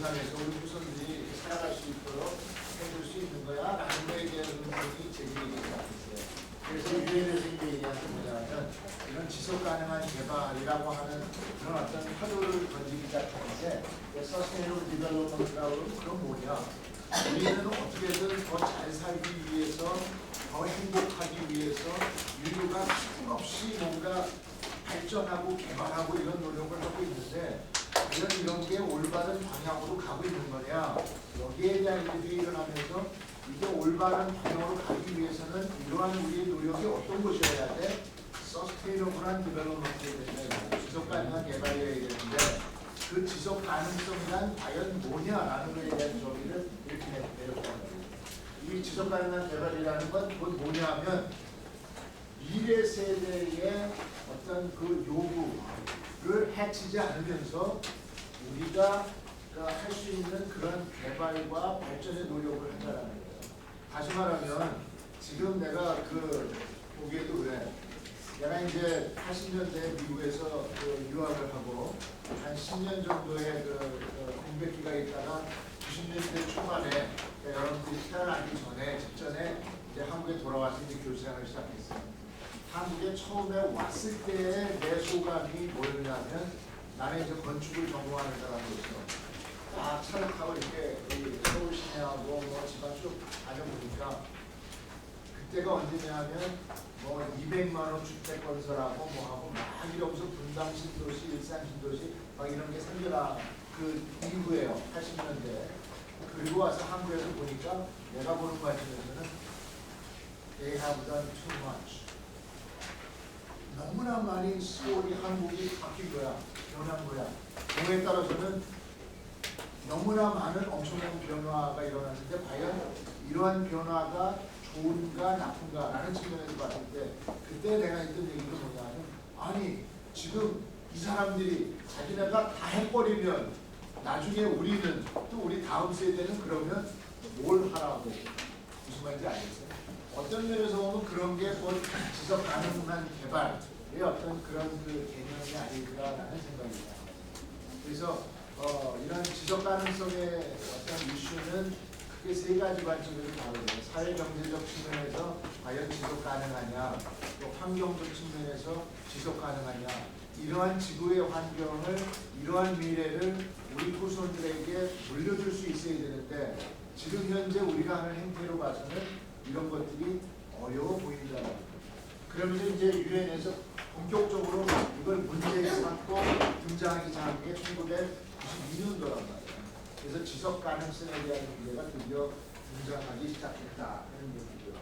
지구상에서 우리 후손들이 살아갈 수 있도록 해줄 수 있는 거야? 라는 거에 대한 의문이 제기되기 시작했어요. 그래서 유엔에서 이제 얘기하는 게 뭐냐면 이런 지속 가능한 개발이라고 하는 그런 어떤 화두를 던지기 시작하는데 서스테이너블 디벨롭먼트라고 그건 뭐냐? 우리는 어떻게든 더 잘 살기 위해서 더 행복하기 위해서 인류가 끊임없이 뭔가 발전하고 개발하고 이런 노력을 하고 있는데 과연 이런 게 올바른 방향으로 가고 있는 거냐? 여기에 대한 일들이 일어나면서 이게 올바른 방향으로 가기 위해서는 이러한 우리의 노력이 어떤 것이어야 돼? 서스테이너블한 디벨롭먼트에 대한 지속 가능한 개발이어야 되는데 그 지속 가능성이란 과연 뭐냐라는 것에 대한 정의를 이렇게 내렸다는 거예요. 이 지속 가능한 개발이라는 건 곧 뭐냐면 미래 세대의 어떤 그 요구를 해치지 않으면서 우리가 할 수 있는 그런 개발과 발전의 노력을 한다는 거예요. 다시 말하면 지금 내가 보기에도 그래. 내가 이제 80년대 미국에서 유학을 하고 한 10년 정도의 공백기가 있다가 90년대 초반에 여러분들이 태어나기 직전에 이제 한국에 돌아와서 이제 교수생활을 시작했어요. 한국에 처음에 왔을 때의 내 소감이 뭐였냐면 나는 이제 건축을 전공하는 사람으로서 딱 차를 타고 이렇게 서울 시내하고 뭐 지방 쭉 다녀보니까 그때가 언제냐면 뭐 200만 원 주택 건설하고 뭐 하고 막 이러면서 분당 신도시, 일산 신도시 막 이런 게 생겨나 그 이후에요. 80년대. 그리고 와서 한국에서 보니까 내가 보는 관점에서는 they have done too much. 너무나 많이 수월이 한국이 바뀐 거야. 변한 거야. 경우에 따라서는 너무나 많은 엄청난 변화가 일어났는데 과연 이러한 변화가 좋은가 나쁜가 라는 측면에서 봤을 때 그때 내가 했던 얘기가 뭐냐면 아니 지금 이 사람들이 자기네가 다 해버리면 나중에 우리는 또 우리 다음 세대는 그러면 뭘 하라고 무슨 말인지 알겠어요? 어떤 면에서 보면 그런 게 곧 지속 가능한 개발의 어떤 그런 개념이 아닐까라는 생각입니다. 그래서 이런 지속 가능성의 어떤 이슈는 크게 세 가지 관점으로 다루거든요. 사회 경제적 측면에서 과연 지속 가능하냐, 또 환경적 측면에서 지속 가능하냐, 이러한 지구의 환경을, 이러한 미래를 우리 후손들에게 물려줄 수 있어야 되는데 지금 현재 우리가 하는 행태로 봐서는 이런 것들이 어려워 보인다. 그러면서 이제 유엔에서 본격적으로 이걸 문제에 삼고 등장하기 전인 게 1992년도란 말이에요. 그래서 지속 가능성에 대한 문제가 드디어 등장하기 시작했다 하는 얘기고요.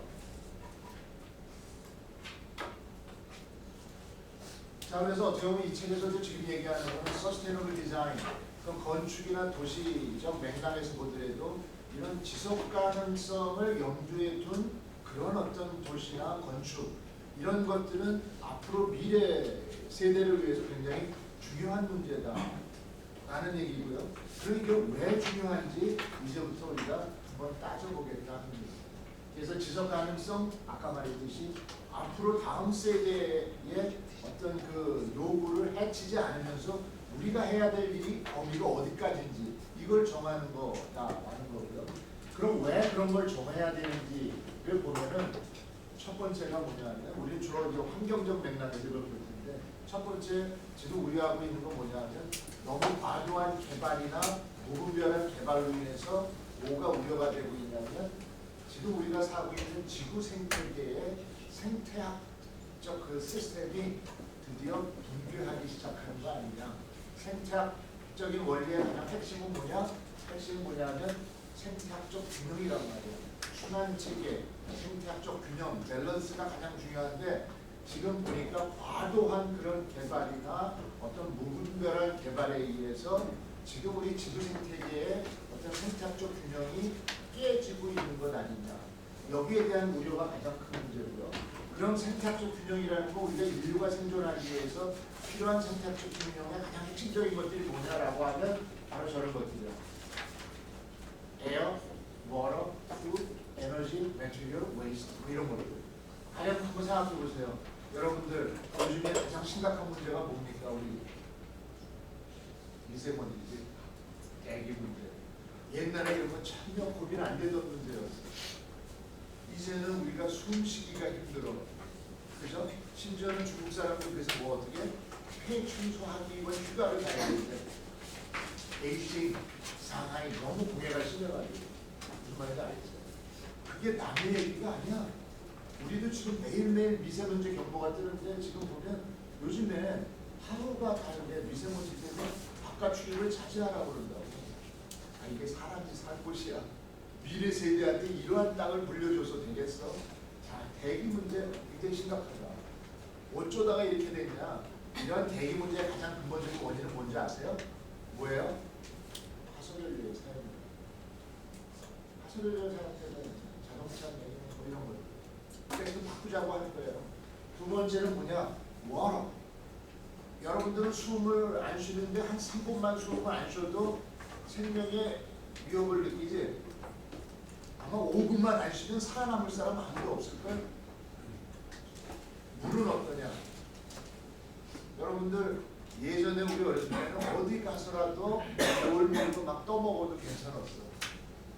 자, 그래서 어떻게 보면 이 책에서도 지금 얘기하는 건 서스테이너블 디자인, 그럼 건축이나 도시적 맥락에서 보더라도 이런 지속 가능성을 염두에 둔 그런 어떤 도시나 건축 이런 것들은 앞으로 미래 세대를 위해서 굉장히 중요한 문제다 라는 얘기고요. 그러니까 왜 중요한지 이제부터 우리가 한번 따져보겠다 하는 얘기입니다. 그래서 지속 가능성 아까 말했듯이 앞으로 다음 세대의 어떤 그 요구를 해치지 않으면서 우리가 해야 될 일이 범위가 어디까지인지 이걸 정하는 거다라는 거고요. 그럼 왜 그런 걸 정해야 되는지를 보면은 첫 번째가 뭐냐면 우리 주로 이제 환경적 맥락에서 이걸 볼 텐데 첫 번째 지금 우리가 하고 있는 건 뭐냐면 너무 과도한 개발이나 무분별한 개발로 인해서 뭐가 우려가 되고 있냐면 지금 우리가 살고 있는 지구 생태계의 생태학적 그 시스템이 드디어 붕괴하기 시작하는 거 아니냐. 생태학적인 원리의 가장 핵심은 뭐냐? 핵심은 뭐냐면 생태학적 균형이란 말이에요. 순환 체계, 생태학적 균형, 밸런스가 가장 중요한데 지금 보니까 과도한 그런 개발이나 어떤 무분별한 개발에 의해서 지금 우리 지구 생태계의 어떤 생태학적 균형이 깨지고 있는 것 아니냐. 여기에 대한 우려가 가장 큰 문제고요. 그럼 생태학적 균형이라는 거 우리가 인류가 생존하기 위해서 필요한 생태학적 균형의 가장 핵심적인 것들이 뭐냐라고 하면 바로 저런 것들이요. 에어, 워터, 푸드, 에너지, 매트리얼, 웨이스트 이런 것들. 가령 한번 생각해 보세요. 여러분들 요즘에 가장 심각한 문제가 뭡니까? 우리 미세먼지, 대기 문제. 옛날에 이런 건 전혀 고민 안 되던 문제였어. 이제는 우리가 숨쉬기가 힘들어. 그죠? 심지어는 중국 사람들 그래서 뭐 어떻게 폐 청소하기 이번 휴가를 가야 되는데 베이징, 상하이 너무 공해가 심해가지고 무슨 말인지 알겠어요? 그게 남의 얘기가 아니야. 우리도 지금 매일매일 미세먼지 경보가 뜨는데 지금 보면 요즘에 하루가 다른데 미세먼지 때문에 바깥 출입을 자제하라고 그런다고. 아, 이게 사람이 살 곳이야. 미래 세대한테 이러한 땅을 물려줘서 되겠어? 자, 대기 문제 굉장히 심각하다. 어쩌다가 이렇게 됐냐? 이런 대기 문제의 가장 근본적인 원인은 뭔지 아세요? 뭐예요? 화석연료의 사용. 화석연료 사용 때문에 자동차 뭐 이런 거. 그래서 바꾸자고 하는 거예요. 두 번째는 뭐냐? 워러. 여러분들은 숨을 안 쉬는데 한 3분만 숨을 안 쉬어도 생명의 위협을 느끼지? 아마 5분만 안 쉬면 살아남을 사람 아무도 없을걸? 물은 어떠냐? 여러분들 예전에 우리 어렸을 때는 어디 가서라도 물 물고 막 떠먹어도 괜찮았어.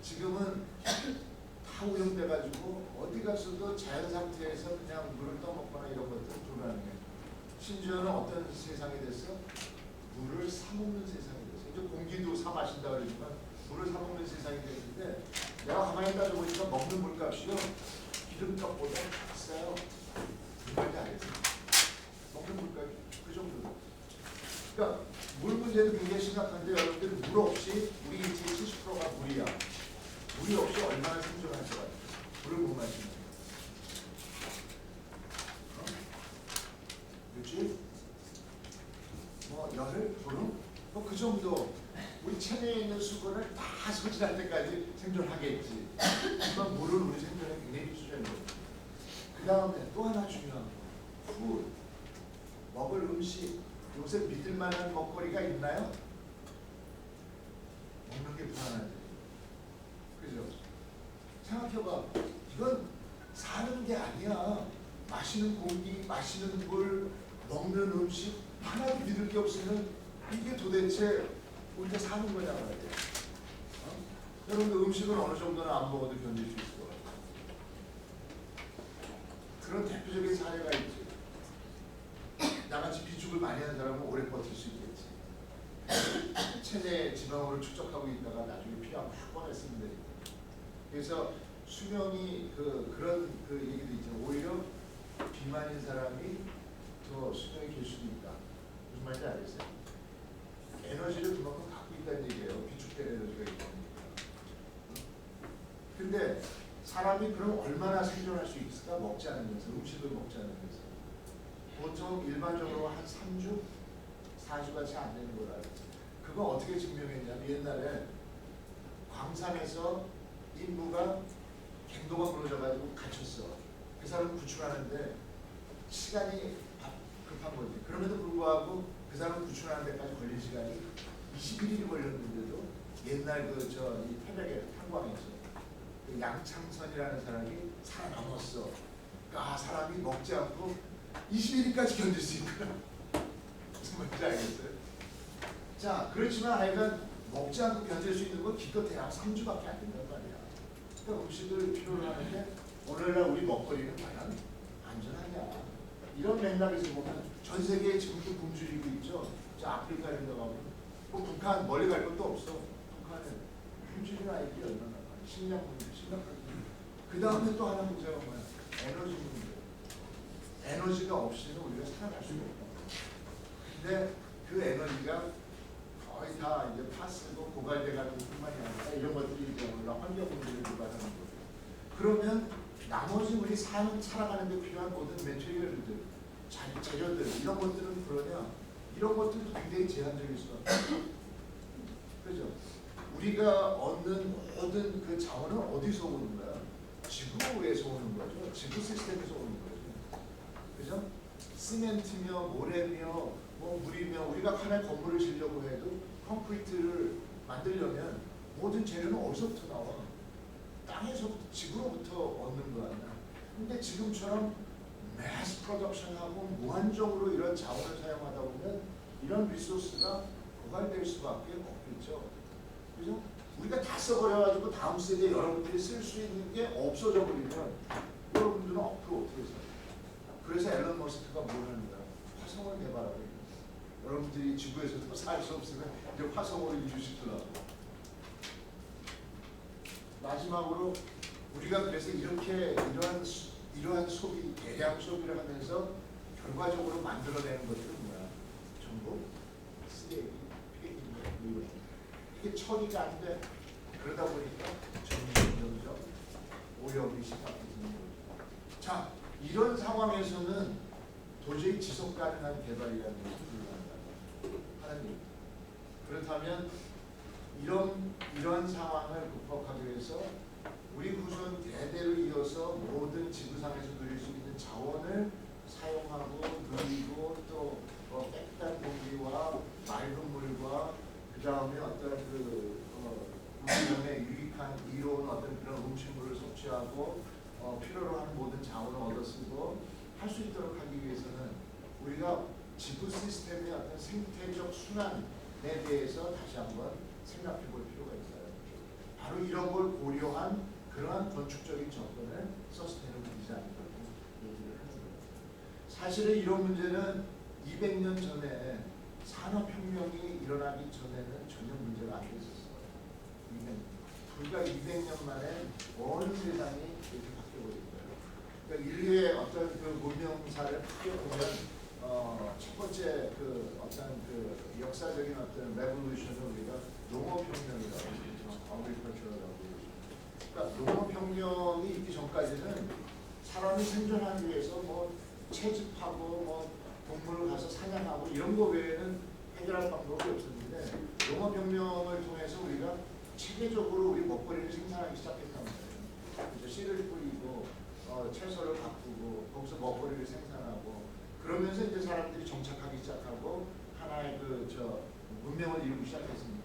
지금은 다 오염돼가지고 어디 가서도 자연 상태에서 그냥 물을 떠먹거나 이런 것들은 불가능해. 심지어는 어떤 세상이 됐어? 물을 사먹는 세상이 됐어. 이제 공기도 사 마신다 그러지만 물을 사먹는 세상이 됐는데 내가 가만히 따져보니까 먹는 물값이요 기름값보다 비싸요. 그말인지 알겠어요? 먹는 물값이 그 정도로. 그러니까 물 문제도 굉장히 심각한데 여러분들 물 없이 우리 인체의 70%가 물이야. 물이 없이 얼마나 생존할 것 같아요? 물을 못 마시면. 그렇지? 뭐 열흘? 보름? 뭐 그 정도. 우리 체내에 있는 수분을 다 소진할 때까지 생존하겠지. 하지만 물은 우리 생존에 굉장히 필수적인 거예요. 그 다음에 또 하나 중요한 거. 푸드. 먹을 음식. 요새 믿을 만한 먹거리가 있나요? 먹는 게 불안하지. 그죠? 생각해봐. 이건 사는 게 아니야. 마시는 공기, 마시는 물, 먹는 음식 하나도 믿을 게 없으면 이게 도대체 우리가 사는 거냐 말이야. 여러분들 음식은 어느 정도는 안 먹어도 견딜 수 있을 것 같아요. 그런 대표적인 사례가 있지. 나같이 비축을 많이 하는 사람은 오래 버틸 수 있겠지. 체내 지방으로 축적하고 있다가 나중에 피가 막 꺼냈으면 되니까. 그래서 수명이 그런 얘기도 있죠. 오히려 비만인 사람이 더 수명이 길 수도 있다. 무슨 말인지 알겠어요? 에너지를 그만큼 갖고 있다는 얘기예요. 비축된 에너지가 있다는 얘기예요. 근데 사람이 그럼 얼마나 생존할 수 있을까? 먹지 않으면서, 음식을 먹지 않으면서. 보통 일반적으로 한 3주? 4주가 채 안 되는 거라. 그거 어떻게 증명했냐면 옛날에 광산에서 인부가 갱도가 무너져가지고 갇혔어. 그 사람 구출하는데 시간이 급한 거지. 그럼에도 불구하고 그 사람 구출하는 데까지 걸린 시간이 21일이 걸렸는데도 옛날 이 태백의 탄광에서 그 양창선이라는 사람이 살아남았어. 그러니까 사람이 먹지 않고 21일까지 견딜 수 있구나. 무슨 말인지 알겠어요? 자, 그렇지만 하여간 먹지 않고 견딜 수 있는 건 기껏해야 3주밖에 안 된단 말이야. 그러니까 음식을 필요로 하는데 오늘날 우리 먹거리는 과연 안전하냐? 이런 맥락에서 보면 전 세계에 지금도 굶주리고 있죠. 저 아프리카 이런 데 가면 뭐 북한 멀리 갈 것도 없어. 북한에 굶주리는 아이들이 얼마나 많아. 식량 문제 심각하게. 그 다음에 또 하나 문제가 뭐야? 에너지 문제. 에너지가 없이는 우리가 살아갈 수가 없다. 근데 그 에너지가 거의 다 이제 파스고 고갈돼가는 뿐만이 아니라 이런 것들이 이제 환경 문제를 유발하는 거죠. 그러면 나머지 우리 살아가는 데 필요한 모든 매트리얼들, 재료들 이런 것들은 그러냐? 이런 것들도 굉장히 제한적일 수가 있어요. 그죠? 우리가 얻는 모든 그 자원은 어디서 오는 거야? 지구에서 오는 거죠. 지구 시스템에서 오는 거죠. 그죠? 시멘트며 모래며 뭐 물이며 우리가 하나의 건물을 지으려고 해도 콘크리트를 만들려면 모든 재료는 어디서부터 나와? 땅에서부터 지구로부터 얻는 거 아니야. 근데 지금처럼 매스 프로덕션하고 무한정으로 이런 자원을 사용하다 보면 이런 리소스가 고갈될 수밖에 없겠죠. 그죠? 우리가 다 써버려가지고 다음 세대에 여러분들이 쓸 수 있는 게 없어져 버리면 여러분들은 앞으로 어떻게 살아요? 그래서 앨런 머스크가 뭘 하는 거야? 화성을 개발하고 있는 거야. 여러분들이 지구에서도 살 수 없으면 이제 화성으로 이주시키려고. 마지막으로 우리가 그래서 이렇게 이러한 소비, 대량 소비를 하면서 결과적으로 만들어내는 것들은 뭐야? 전부 쓰레기, 폐기, 뭐 이게 처리가 안 돼. 그러다 보니까 점점 오염이 시작되는 거죠. 자, 이런 상황에서는 도저히 지속 가능한 개발이라는 것이 불가능하다 하는 얘기. 그렇다면 이런 상황을 극복하기 위해서 우리 후손 대대로 이어서 모든 지구상에서 누릴 수 있는 자원을 사용하고 누리고 또 깨끗한 공기와 맑은 물과 그 다음에 어떤 우리의 유익한 이로운 어떤 그런 음식물을 섭취하고 필요로 하는 모든 자원을 얻어 쓰고 할 수 있도록 하기 위해서는 우리가 지구 시스템의 어떤 생태적 순환에 대해서 다시 한번 생각해 볼 필요가 있어요. 바로 이런 걸 고려한 그러한 건축적인 접근을 서스테이너블 디자인이라고 얘기를 하는 거예요. 사실은 이런 문제는 200년 전에 산업혁명이 일어나기 전에는 전혀 문제가 안 됐었어요. 불과 200년 만에 온 세상이 이렇게 바뀌어버린 거예요. 그러니까 인류의 어떤 그 문명사를 크게 보면 첫 번째 그 어떤 그 역사적인 어떤 레볼루션을 우리가 농업혁명이라고 하죠. agricultural revolution. 그러니까 농업혁명이 있기 전까지는 사람이 생존하기 위해서 뭐 채집하고 뭐 동물을 가서 사냥하고 이런 거 외에는 해결할 방법이 없었는데 농업혁명을 통해서 우리가 체계적으로 우리 먹거리를 생산하기 시작했단 말이에요. 그래서 씨를 뿌리고 채소를 바꾸고 거기서 먹거리를 생산하고 그러면서 이제 사람들이 정착하기 시작하고 하나의 문명을 이루기 시작했습니다.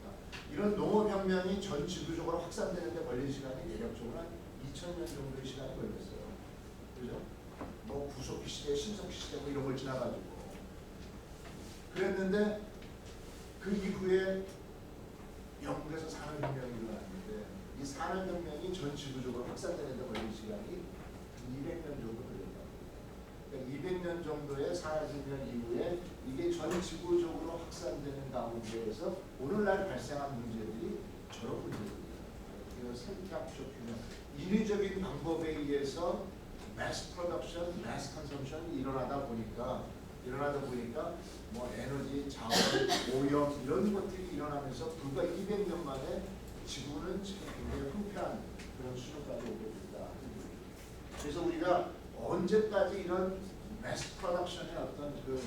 이런 농업혁명이 전 지구적으로 확산되는데 걸린 시간이 대략적으로 한 2000년 정도의 시간이 걸렸어요. 그죠? 뭐 구석기 시대, 신석기 시대 뭐 이런 걸 지나가지고 그랬는데 그 이후에 영국에서 산업혁명이 일어났는데 이 산업혁명이 전 지구적으로 확산되는데 걸린 시간이 200년 정도 걸렸다. 그러니까 200년 정도의 산업혁명 이후에 이게 전 지구적으로 확산되는 가운데에서 오늘날 발생한 문제들이 저런 문제들입니다. 이건 생태학적 균형, 인위적인 방법에 의해서 mass production, mass consumption이 일어나다 보니까 뭐 에너지, 자원, 오염 이런 것들이 일어나면서 불과 200년 만에 지구는 지금 굉장히 황폐한 그런 수준까지 오게 된다. 그래서 우리가 언제까지 이런 mass production의 어떤 그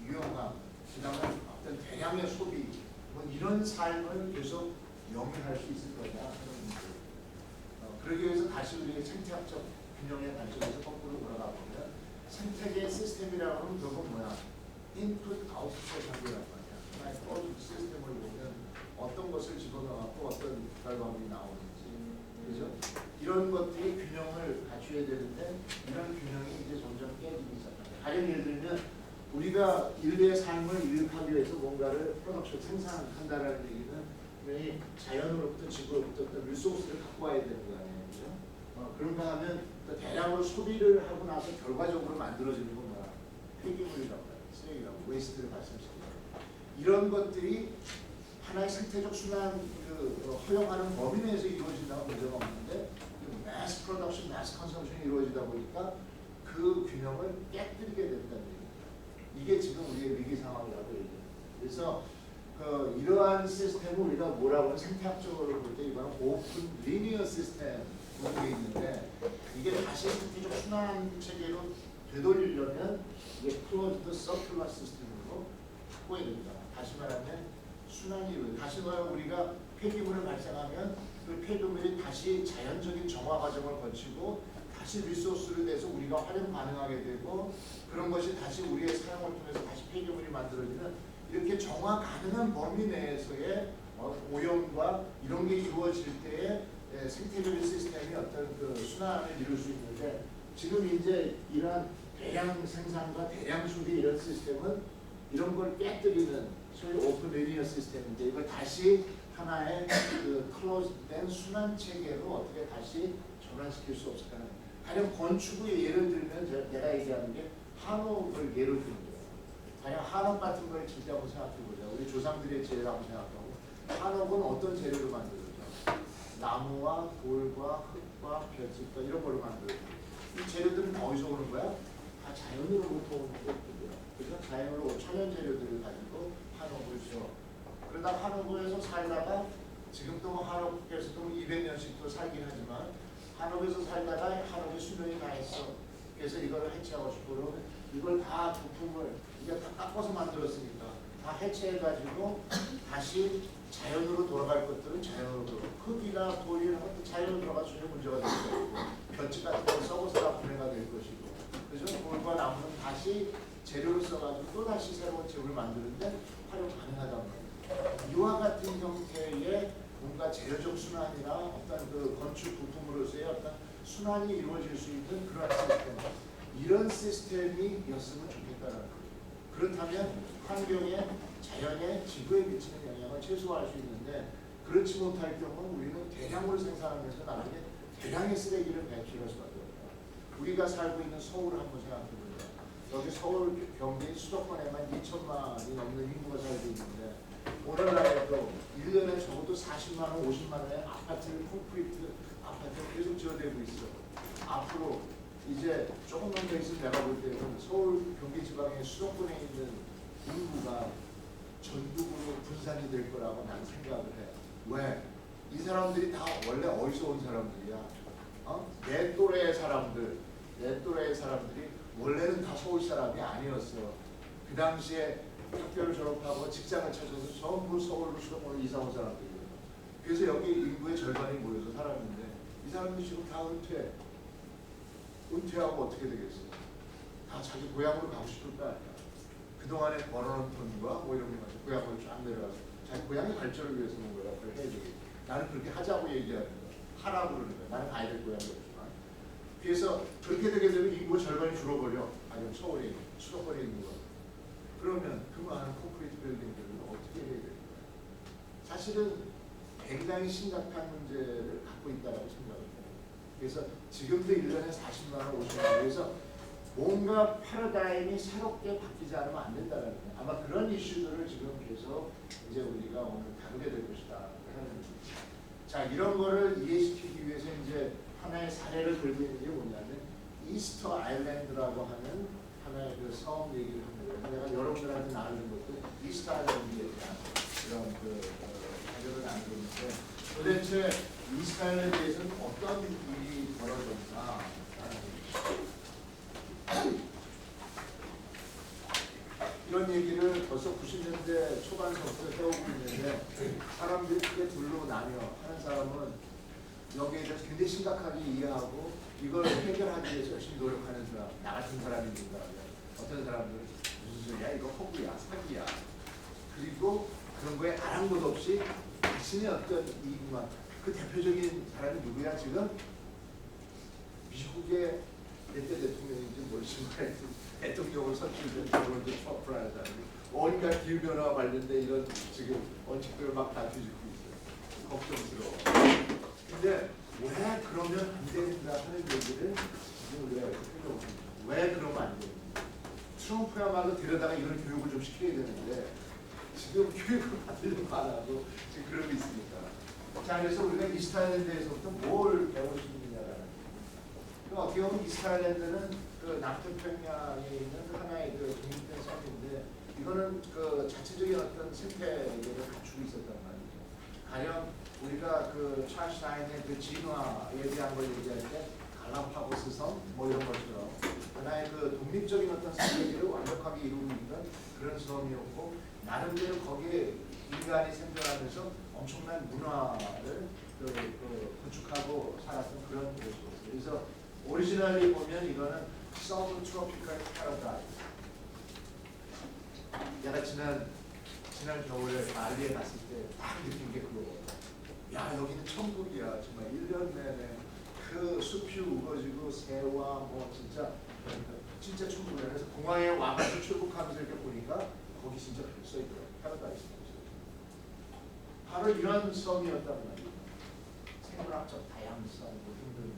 유용함, 그다음에 어떤 대량의 소비, 뭐 이런 삶을 계속 영위할 수 있을 거냐 하는 문제. 그러기 위해서 다시 우리의 생태학적 균형의 관점에서 거꾸로 돌아가 보면 생태계 시스템이라고 하면 그건 뭐야? 인풋, 아웃풋의 관계란 말이야. 하나의 프로젝트 시스템을 보면 어떤 것을 집어넣고 어떤 결과물이 나오는지, 그죠? 이런 것들이 균형을 갖춰야 되는데 이런 균형이 이제 점점 깨지기 시작합니다. 가령 예를 들면 우리가 인류의 삶을 유입하기 위해서 뭔가를 프로덕션 생산한다라는 얘기는 분명히 자연으로부터 지구로부터 어떤 리소스를 갖고 와야 되는 거 아니에요, 그죠? 그런가 하면 대량으로 소비를 하고 나서 결과적으로 만들어지는 건 뭐야? 폐기물이라고 해요. 쓰레기라고, 웨이스트를 발생시키는 이런 것들이 하나의 생태적 순환 허용하는 범위 내에서 이루어진다는 문제가 없는데 매스 프로덕션, 매스 컨섬션이 이루어지다 보니까 그 균형을 깨뜨리게 된다는 얘기예요. 이게 지금 우리의 위기 상황이라고 얘기해요. 그래서 이러한 시스템을 우리가 뭐라고 하면 생태학적으로 볼 때 이거는 오픈 리니어 시스템 게 있는데 이게 다시 생태적 순환 체계로 되돌리려면 이게 클로즈드 서큘러 시스템으로 바꿔야 됩니다. 다시 말하면 순환이 다시 말하면 우리가 폐기물을 발생하면 그 폐기물이 다시 자연적인 정화 과정을 거치고 다시 리소스를 내서 우리가 활용 가능하게 되고 그런 것이 다시 우리의 사용을 통해서 다시 폐기물이 만들어지는 이렇게 정화 가능한 범위 내에서의 오염과 이런 게 이루어질 때에 생태적인 시스템이 어떤 그 순환을 이룰 수 있는데 지금 이제 이러한 대량 생산과 대량 소비 이런 시스템은 이런 걸 깨뜨리는 소위 오픈 리니어 시스템인데 이걸 다시 하나의 그 클로즈된 순환 체계로 어떻게 다시 전환시킬 수 없을까? 가령 건축의 예를 들면 내가 얘기하는 게 한옥을 예를 드는 거예요. 가령 한옥 같은 걸 진짜 한번 생각해보자. 우리 조상들의 재료라고 생각하고 한옥은 어떤 재료로 만들어져? 나무와 돌과 흙과 벼짓과 이런 걸로 만들어져. 이 재료들은 어디서 오는 거야? 다 자연으로부터 오는 것들이에요. 그래서 자연으로 천연 재료들을 가지고 한옥을 지어. 그러다 한옥에서 살다가 지금도 뭐 한옥에서도 200년씩 또 살긴 하지만 한옥에서 살다가 한옥에 수명이 나 있어. 그래서 이걸 해체하고 싶고 그러면 이걸 다 부품을 이게 다 깎아서 만들었으니까 다 해체해가지고 다시 자연으로 돌아갈 것들은 자연으로 돌아가고 흙이나 돌이나 것도 자연으로 돌아가서 전혀 문제가 될 것이고 벼치 같은 건 썩어서 다 분해가 될 것이고 그래서 돌과 나무는 다시 재료를 써가지고 또 다시 새로운 재료를 만드는데 활용 가능하단 말이에요. 이와 같은 형태의 뭔가 재료적 순환이나 어떤 그 건축 부품으로서의 어떤 순환이 이루어질 수 있는 그런 시스템, 이런 시스템이었으면 좋겠다는 거예요. 그렇다면 환경에, 자연에, 지구에 미치는 영향을 최소화할 수 있는데 그렇지 못할 경우 우리는 대량으로 생산하면서 나중에 대량의 쓰레기를 배출할 수밖에 없다. 우리가 살고 있는 서울을 한번 생각해보자. 여기 서울 경기 수도권에만 2천만이 넘는 인구가 살고 있는데 오늘날에도 1년에 적어도 40만 원, 50만 원의 아파트를 콘크리트 아파트를 계속 지어내고 있어. 앞으로 이제 조금만 더 있으면 내가 볼 때는 서울 경기 지방의 수도권에 있는 인구가 전국으로 분산이 될 거라고 난 생각을 해. 왜? 이 사람들이 다 원래 어디서 온 사람들이야? 내 또래의 사람들이 원래는 다 서울 사람이 아니었어. 그 당시에 학교를 졸업하고 직장을 찾아서 전부 서울로 수도권으로 이사 온 사람들이에요. 그래서 여기 인구의 절반이 모여서 살았는데 이 사람들이 지금 다 은퇴하고 어떻게 되겠어? 다 자기 고향으로 가고 싶을 거 아니야. 그동안에 벌어놓은 돈과 뭐 이런 거 가지고 고향으로 쫙 내려가서 자기 고향의 발전을 위해서 뭔가를 해야 되겠지. 나는 그렇게 하자고 얘기하는 거야. 하라고 그러는 거야. 나는 가야 될 고향이 없지만. 그래서 그렇게 되게 되면 인구 절반이 줄어버려. 아니면 서울에 수도권에 있는 거. 그러면 그 많은 콘크리트 빌딩들은 어떻게 해야 될까요? 사실은 굉장히 심각한 문제를 갖고 있다고 생각을 해요. 그래서 지금도 1년에 40만 원, 50만 원. 그래서 뭔가 패러다임이 새롭게 바뀌지 않으면 안 된다는 거예요. 아마 그런 이슈들을 지금 계속 이제 우리가 오늘 다루게 될 것이다 하는 거죠. 자, 이런 거를 이해시키기 위해서 이제 하나의 사례를 들고 있는 게 뭐냐면 이스터 아일랜드라고 하는 하나의 그 섬 얘기를 합니다. 내가 여러분들한테 나누는 것도 이스터 아일랜드에 대한 이런 가격을 나누고 있는데 도대체 이스터 아일랜드에서는 어떤 일이 벌어졌나 이런 얘기를 벌써 90년대 초반서부터 해오고 있는데 사람들이 크게 둘로 나뉘어. 하는 사람은 여기에 대해서 굉장히 심각하게 이해하고 이걸 해결하기 위해서 열심히 노력하는 사람, 나 같은 사람입니다. 어떤 사람들은 무슨 소리야, 이거 허구야, 사기야. 그리고 그런 거에 아랑곳 없이 자신의 어떤 이익만. 그 대표적인 사람이 누구야 지금? 미국의 그때 대통령인지 모르지만 대통령을 선출된 도널드 트럼프라는 사람이 온갖 기후변화와 관련된 이런 지금 원칙들을 막 다 뒤집고 있어요. 걱정스러워. 근데 왜 그러면 안 된다 하는 얘기를 지금 우리가 해보고 왜 그러면 안 됩니까? 트럼프야말로 데려다가 이런 교육을 좀 시켜야 되는데 지금 교육을 받으려고 안 하고 지금 그러고 있으니까. 자, 그래서 우리가 이스터 아일랜드에서부터 뭘 배울 수 있느냐라는 어떻게 보면 이스터 아일랜드는 그 남태평양에 있는 하나의 그 독립된 섬인데 이거는 그 자체적인 어떤 생태계를 갖추고 있었단 말이죠. 가령 우리가 그 찰스 다윈의 그 진화에 대한 걸 얘기할 때 갈라파고스 섬 뭐 이런 것처럼 하나의 그 독립적인 어떤 생태계를 완벽하게 이루고 있는 그런 섬이었고 나름대로 거기에 인간이 생존하면서 엄청난 문화를 구축하고 살았던 그런 곳이었어요. 그래서 오리지널리 보면 이거는 서브 트로피컬 패러다이스. 내가 지난 겨울에 발리에 갔을 때 딱 느낀 게 그거거든요. 야, 여기는 천국이야. 정말 1년 내내 그 숲이 우거지고 새와 뭐 진짜 천국이야. 그래서 공항에 와가지고 출국하면서 이렇게 보니까 거기 진짜 써있더라고요. 패러다이스. 바로 이런 썸이었단 말이에요. 생물학적 다양성 뭐 등등.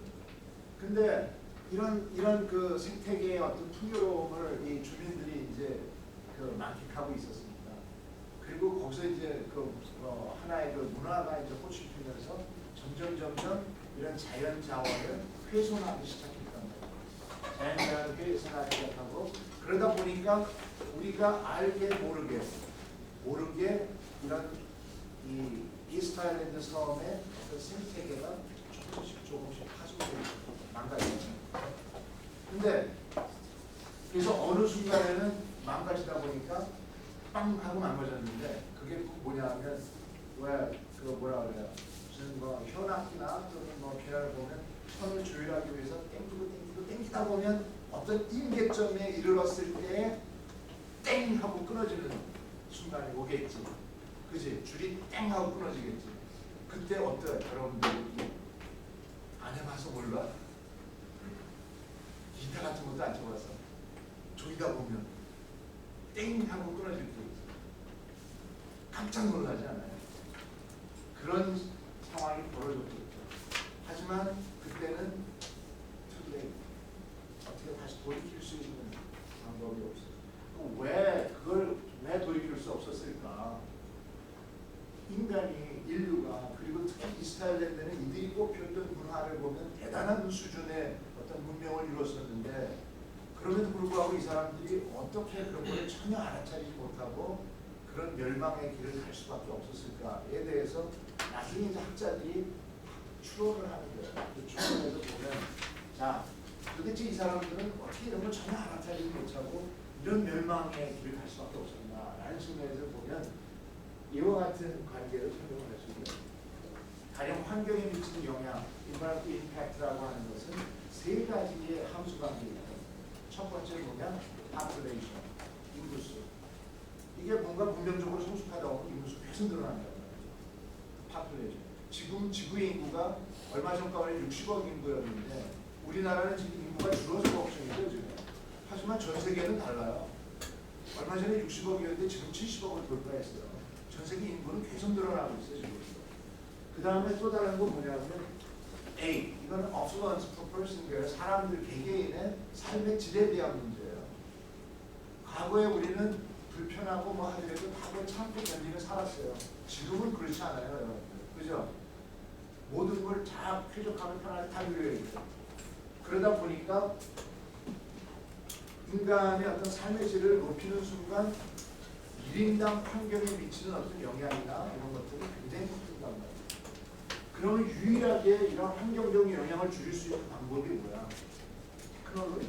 근데 이런 그 생태계의 어떤 풍요로움을 이 주민들이 이제 그 만끽하고 있었습니다. 그리고 거기서 이제 그 하나의 그 문화가 이제 꽃이 피면서 점점 이런 자연 자원을 훼손하기 시작했단 말이에요. 자연 자원을 훼손하기 시작하고 그러다 보니까 우리가 알게 모르게 이런 이 이스트 아일랜드 섬의 어떤 생태계가 조금씩 파손되고 망가지죠. 근데 그래서 어느 순간에는 망가지다 보니까 빵 하고 망가졌는데 그게 뭐냐면 그 뭐라 그래요? 무슨 뭐 현악기나 또는 뭐 계란을 보면 선을 조율하기 위해서 땡기다 보면 어떤 임계점에 이르렀을 때 땡 하고 끊어지는 순간이 오겠지. 그지? 줄이 땡 하고 끊어지겠지. 그때 어때요? 여러분들 안 해봐서 몰라? 기타 같은 것도 안 쳐봐서 조이다 보면 땡 하고 끊어질 때 깜짝 놀라지 않아요? 그런 상황이 벌어졌겠죠. 하지만 그때는 어떻게 다시 돌이킬 수 있는 방법이 없어요. 왜 돌이킬 수 없었을까? 인류가 그리고 특히 이스트 아일랜드는 이들이 꼽혔던 문화를 보면 대단한 수준의 어떤 문명을 이뤘었는데 그럼에도 불구하고 이 사람들이 어떻게 그런 걸 전혀 알아차리지 못하고 그런 멸망의 길을 갈 수밖에 없었을까에 대해서 나중에 이제 학자들이 추론을 하는 거예요. 그 추론에서 보면 자 도대체 이 사람들은 어떻게 이런 걸 전혀 알아차리지 못하고 이런 멸망의 길을 갈 수밖에 없었나라는 측면에서 보면 이와 같은 관계를 설명할 수 있습니다. 가령 환경에 미치는 영향, environmental impact라고 하는 것은 세 가지의 함수 관계입니다. 첫 번째는 뭐냐? population, 인구수. 이게 뭔가 문명적으로 성숙하다 보면 인구수 계속 늘어난다는 거죠. population. 지금 지구의 인구가 얼마 전까지는 60억 인구였는데 우리나라는 지금 인구가 줄어서 걱정이죠 지금. 하지만 전 세계는 달라요. 얼마 전에 60억이었는데 지금 70억을 돌파했어요. 전 세계 인구는 계속 늘어나고 있어요 지금. 그 다음에 또 다른 건 뭐냐면 A, 이거는 affluence per person인데요. 사람들 개개인의 삶의 질에 대한 문제예요. 과거에 우리는 불편하고 뭐 하더라도 다들 참고 견디며 살았어요. 지금은 그렇지 않아요, 여러분들. 그죠? 모든 걸 다 쾌적하면 편하게 다 누려야죠. 그러다 보니까 인간의 어떤 삶의 질을 높이는 순간 1인당 환경에 미치는 어떤 영향이나 이런 것들이 굉장히 커진단 말이에요. 그러면 유일하게 이런 환경적인 영향을 줄일 수 있는 방법이 뭐야? 그런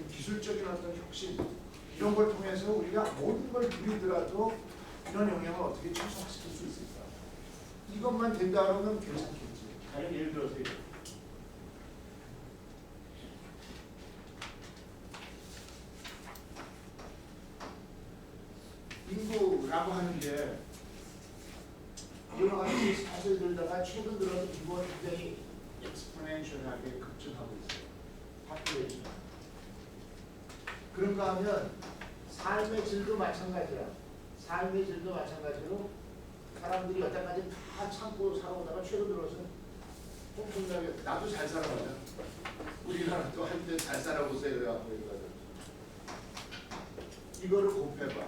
기술적인 어떤 혁신 이런 걸 통해서 우리가 모든 걸 누리더라도 이런 영향을 어떻게 최소화시킬 수 있을까? 이것만 된다 그러면 괜찮겠지. 가령 예를 들어서 인구라고 하는 게 여러 가지 사실 들다가 최근 들어서 인구가 굉장히 엑스포넨셜하게 급증하고 있어요. population. 그런가 하면 삶의 질도 마찬가지야. 삶의 질도 마찬가지로 사람들이 여태까지 다 참고 살아오다가 최근 들어서 엄청나게 나도 잘 살아보자. 우리나라도 한때 잘 살아보세요. 그래가지고 이거를 곱해봐.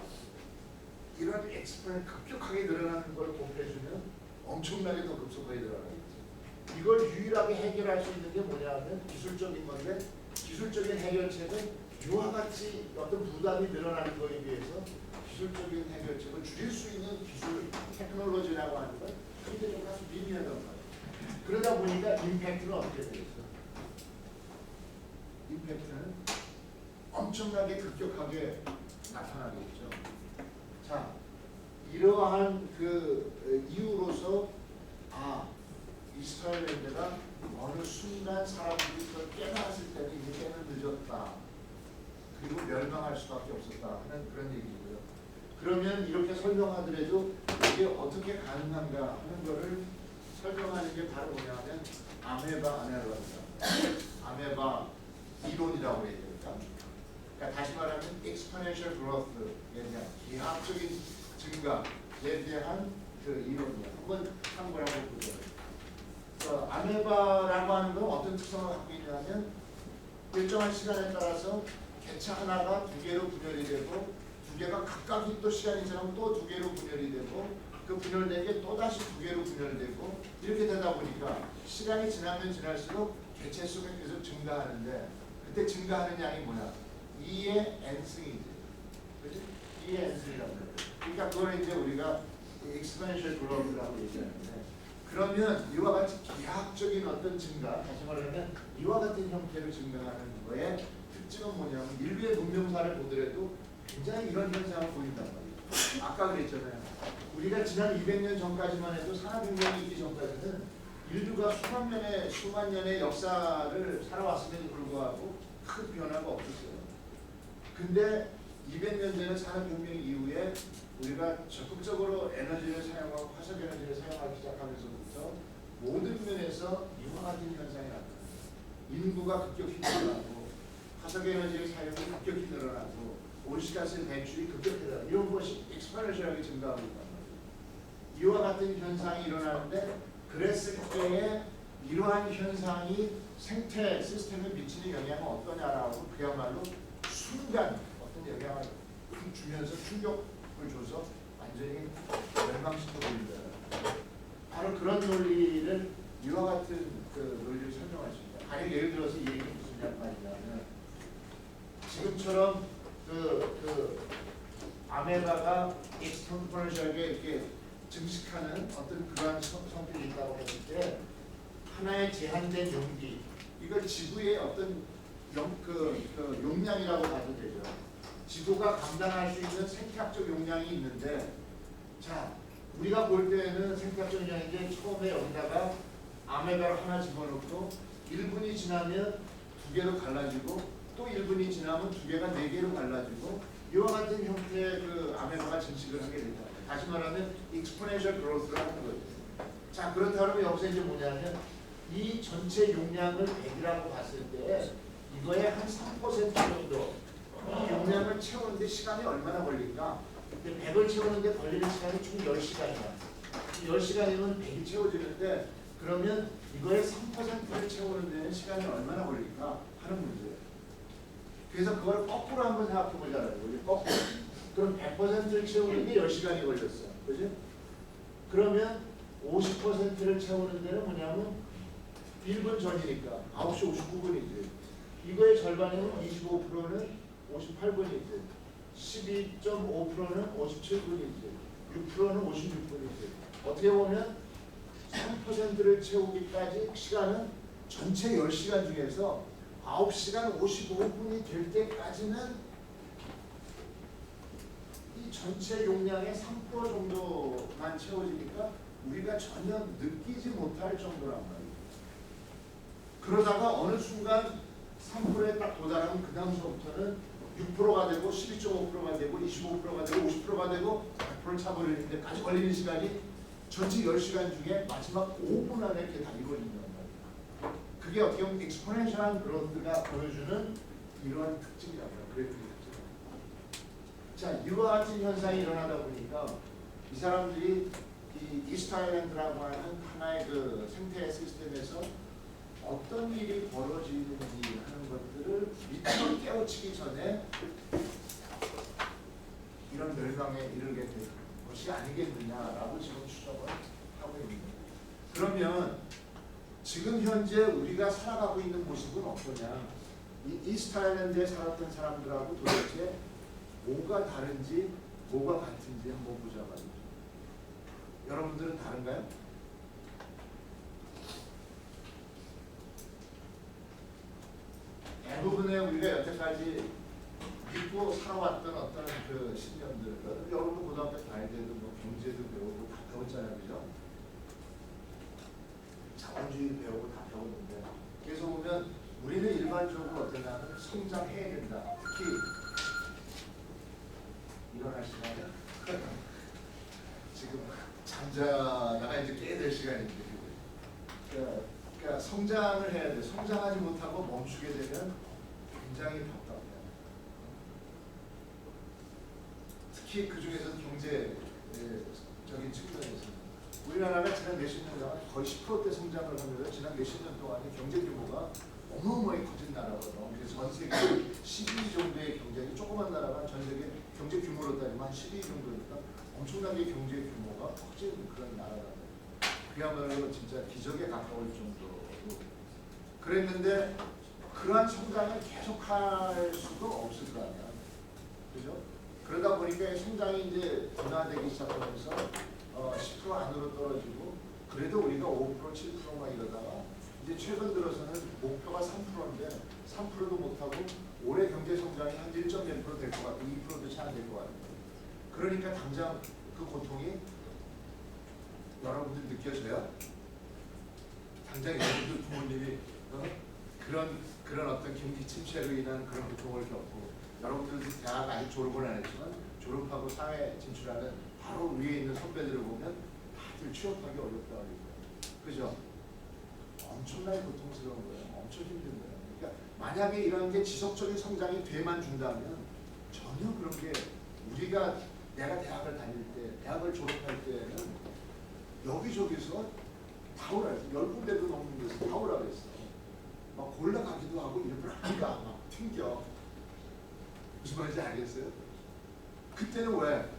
이런 엑스포넨 급격하게 늘어나는 걸 곱해주면 엄청나게 더 급속하게 늘어나겠지. 이걸 유일하게 해결할 수 있는 게 뭐냐면 기술적인 건데 기술적인 해결책은 이와 같이 어떤 부담이 늘어나는 거에 비해서 기술적인 해결책을 줄일 수 있는 기술, 테크놀로지라고 하는 건 그게 좀 아주 미미하단 말이에요. 그러다 보니까 임팩트는 어떻게 되겠어? 임팩트는 엄청나게 급격하게 나타나겠죠. 자, 이러한 그 이유로서 이스트 아일랜드가 어느 순간 사람들이 그걸 깨달았을 때는 이제 때는 늦었다. 그리고 멸망할 수밖에 없었다 하는 그런 얘기고요. 그러면 이렇게 설명하더라도 이게 어떻게 가능한가 하는 거를 설명하는 게 바로 뭐냐면 아메바 이론이라고 해야 될까? 그러니까 다시 말하면 exponential growth에 대한 기하학적인 증가에 대한 그 그 이론이에요. 한번 참고를 한번 보죠. 아메바라고 하는 건 어떤 특성을 갖고 있냐면 일정한 시간에 따라서 개체 하나가 두 개로 분열이 되고 두 개가 각각이 또 시간이 지나면 또 두 개로 분열이 되고 그 분열된 게 또 다시 두 개로 분열되고 이렇게 되다 보니까 시간이 지나면 지날수록 개체 수가 계속 증가하는데 그때 증가하는 양이 뭐야? 2의 n승이지. 그렇지? 2의 n승이라고 해요. 그러니까 그걸 이제 우리가 exponential growth라고 얘기하는데 그러면 이와 같이 기하학적인 어떤 증가, 다시 말하면 이와 같은 형태로 증가하는 거에 특징은 뭐냐면 인류의 문명사를 보더라도 굉장히 이런 현상을 보인단 말이에요. 아까 그랬잖아요. 우리가 지난 200년 전까지만 해도 산업혁명이 있기 전까지는 인류가 수만 년의 역사를 살아왔음에도 불구하고 큰 변화가 없었어요. 근데 200년 전의 산업혁명 이후에 우리가 적극적으로 에너지를 사용하고 화석 에너지를 사용하기 시작하면서부터 모든 면에서 이와 같은 현상이 나타나요. 인구가 급격히 늘어나고 화석 에너지의 사용이 급격히 늘어나고 온실가스 배출이 급격히 늘어나고 이런 것이 엑스포넨셜하게 증가하고 있단 말이에요. 이와 같은 현상이 일어나는데 그랬을 때에 이러한 현상이 생태 시스템에 미치는 영향은 어떠냐라고 그야말로 순간 어떤 영향을 주면서 충격을 줘서 완전히 멸망시켜 버린다. 바로 그런 논리를 이와 같은 그 논리를 설명할 수 있다. 아니 예를 들어서 이 얘기는 무슨 말이냐면 지금처럼 그 아메바가 익스포넨셜하게 이렇게 증식하는 어떤 그러한 성격이 있다고 했을 때 하나의 제한된 용기 이걸 지구의 어떤 용량이라고 봐도 되죠. 지구가 감당할 수 있는 생태학적 용량이 있는데 자 우리가 볼 때는 생태학적 용량인데 처음에 여기다가 아메바를 하나 집어넣고 1분이 지나면 두 개로 갈라지고 또 1분이 지나면 두 개가 네 개로 갈라지고 이와 같은 형태의 그 아메바가 증식을 하게 된다. 다시 말하면 exponential growth를 하는 거죠. 자 그렇다면 여기서 이제 뭐냐면 이 전체 용량을 100이라고 봤을 때 이거의 한 3% 정도 이 용량을 채우는데 시간이 얼마나 걸릴까? 100을 채우는데 걸리는 시간이 총 10시간이야. 10시간이면 100이 채워지는데 그러면 이거의 3%를 채우는 데는 시간이 얼마나 걸릴까 하는 문제예요. 그래서 그걸 거꾸로 한번 생각해 보자고요. 거꾸로. 그럼 100%를 채우는데 10시간이 걸렸어. 그지? 그러면 50%를 채우는 데는 뭐냐면 1분 전이니까 9시 59분이지. 이거의 절반이면 25%는 58분이지. 12.5%는 57분이지. 6%는 56분이지. 어떻게 보면 3%를 채우기까지 시간은 전체 10시간 중에서 9시간 55분이 될 때까지는 이 전체 용량의 3% 정도만 채워지니까 우리가 전혀 느끼지 못할 정도란 말이에요. 그러다가 어느 순간 3%에 딱 도달하면 그 다음서부터는 6%가 되고 12.5%가 되고 25%가 되고 50%가 되고 100%를 차버리는 데까지 걸리는 시간이 전체 10시간 중에 마지막 5분 안에 이렇게 다 이루어진단 말이에요. 그게 어떻게 보면 엑스포넨셜한 그로스가 보여주는 이러한 특징이라고요. 그래프의 특징. 자, 이와 같은 현상이 일어나다 보니까 이 사람들이 이 이스트 아일랜드라고 하는 하나의 그 생태 시스템에서 어떤 일이 벌어지는지 하는 것들을 미처 깨우치기 전에 이런 멸망에 이르게 될 것이 아니겠느냐라고 지금 추정을 하고 있습니다. 그러면 지금 현재 우리가 살아가고 있는 모습은 어떠냐? 이 이스트 아일랜드에 살았던 사람들하고 도대체 뭐가 다른지 뭐가 같은지 한번 보자 말이죠. 여러분들은 다른가요? 대부분의 우리가 여태까지 믿고 살아왔던 어떤 그 신념들, 여러분도 고등학교 다닐 때도 뭐 경제도 배우고 다 배웠잖아요, 그죠? 자본주의 배우고 다 배웠는데, 그래서 보면 우리는 일반적으로 어떠냐면 성장해야 된다. 특히 일어날 시간에 지금 잠자다가 이제 깨야 될 시간인데, 그러니까 성장을 해야 돼. 성장하지 못하고 멈추게 되면 굉장히 답답해요. 특히 그 중에서 경제적인 측면에서 우리나라가 지난 몇십 년 동안 거의 10%대 성장을 하면서 지난 몇십 년 동안에 경제 규모가 어마어마하게 커진 나라거든요. 그래서 전 세계 12위 정도의 경제가 조그만 나라가 전 세계 경제 규모로 따지면 한 12위 정도니까 엄청나게 경제 규모가 커진 그런 나라다. 그야말로 진짜 기적에 가까울 정도로 그랬는데 그러한 성장을 계속할 수도 없을 거 아니야. 그죠? 그러다 보니까 성장이 이제 둔화되기 시작하면서 10% 안으로 떨어지고 그래도 우리가 5% 7%만 이러다가 이제 최근 들어서는 목표가 3%인데 3%도 못하고 올해 경제 성장이 한 1.1% 될 것 같고 2%도 채 안 될 것 같아요. 그러니까 당장 그 고통이 여러분들 느껴져요? 당장 여러분들 부모님이 그런 어떤 경기 침체로 인한 그런 고통을 겪고 여러분들도 대학 아직 졸업을 안 했지만 졸업하고 사회 진출하는 바로 위에 있는 선배들을 보면 다들 취업하기 어렵다 그러고 그죠? 엄청나게 고통스러운 거예요. 엄청 힘든 거예요. 그러니까 만약에 이런 게 지속적인 성장이 돼만 준다면 전혀 그런 게 우리가 내가 대학을 다닐 때 대학을 졸업할 때는 여기저기서 다 오라 했어. 10군데도 넘는 데서 다 오라 그랬어. 막 골라가기도 하고 일부러 안 가. 막 튕겨. 무슨 말인지 알겠어요? 그때는 왜?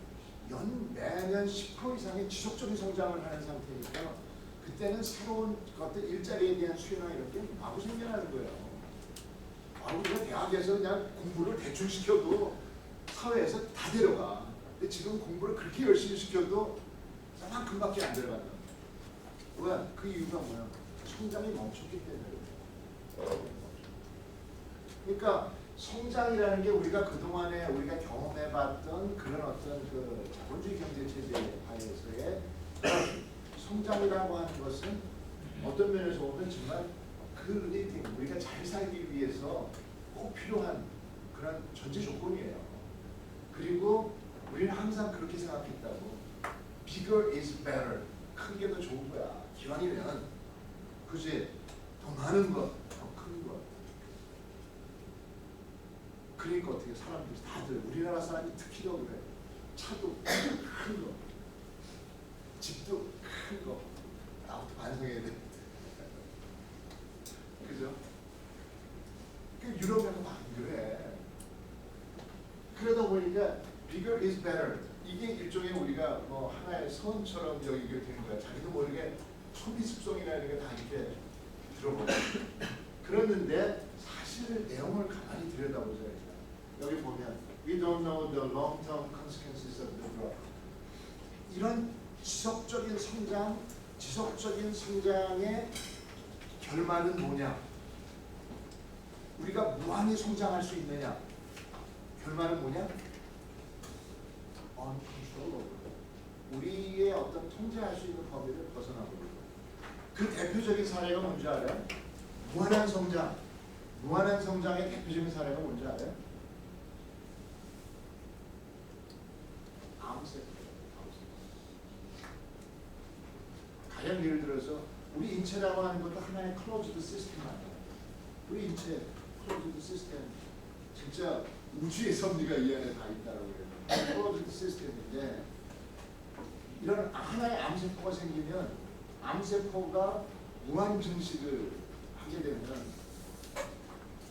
매년 10% 이상의 지속적인 성장을 하는 상태니까 그때는 새로운 것들 일자리에 대한 수요나 이런 게 마구 생겨나는 거예요. 우리가 대학에서 그냥 공부를 대충 시켜도 사회에서 다 데려가. 근데 지금 공부를 그렇게 열심히 시켜도 그만큼밖에 안 들어간다. 왜? 그 이유가 뭐야? 성장이 멈췄기 때문에. 그러니까 성장이라는 게 우리가 그동안에 우리가 경험해봤던 그런 어떤 그 자본주의 경제 체제 하에서의 성장이라고 하는 것은 어떤 면에서 보면 정말 그 리딩 우리가 잘 살기 위해서 꼭 필요한 그런 전제 조건이에요. 그리고 우리는 항상 그렇게 생각했다고. Bigger is better. 큰 게 더 좋은 거야. 기왕이면 그지? 더 많은 것, 더 큰 것. 그러니까 어떻게 사람들이 다들 우리나라 사람이 특히 더 그래. 차도 큰 거, 집도 큰 거. 나부터 반성해야 돼. 그죠? 유럽에도 막 그래. 그러다 보니까 bigger is better. 이게 일종의 우리가 뭐 하나의 선처럼 여기게 되는 거야. 자기도 모르게 소비 습성이라는 게 다 이렇게 들어보고. 그랬는데 사실 내용을 가만히 들여다보자. 여기 보면 we don't know the long-term consequences of the drug. 이런 지속적인 성장의 결말은 뭐냐? 우리가 무한히 성장할 수 있느냐? 결말은 뭐냐? uncontrollable. 우리의 어떤 통제할 수 있는 범위를 벗어나고 있는 거예요. 그 대표적인 사례가 뭔지 알아요? 무한한 성장의 대표적인 사례가 뭔지 알아요? 암세포. 가령 예를 들어서 우리 인체라고 하는 것도 하나의 클로즈드 시스템 아니에요. 우리 인체 클로즈드 시스템 진짜 우주의 섭리가 이 안에 다 있다라고 해요. 클로즈드 시스템인데 이런 하나의 암세포가 생기면 암세포가 무한 증식을 하게 되면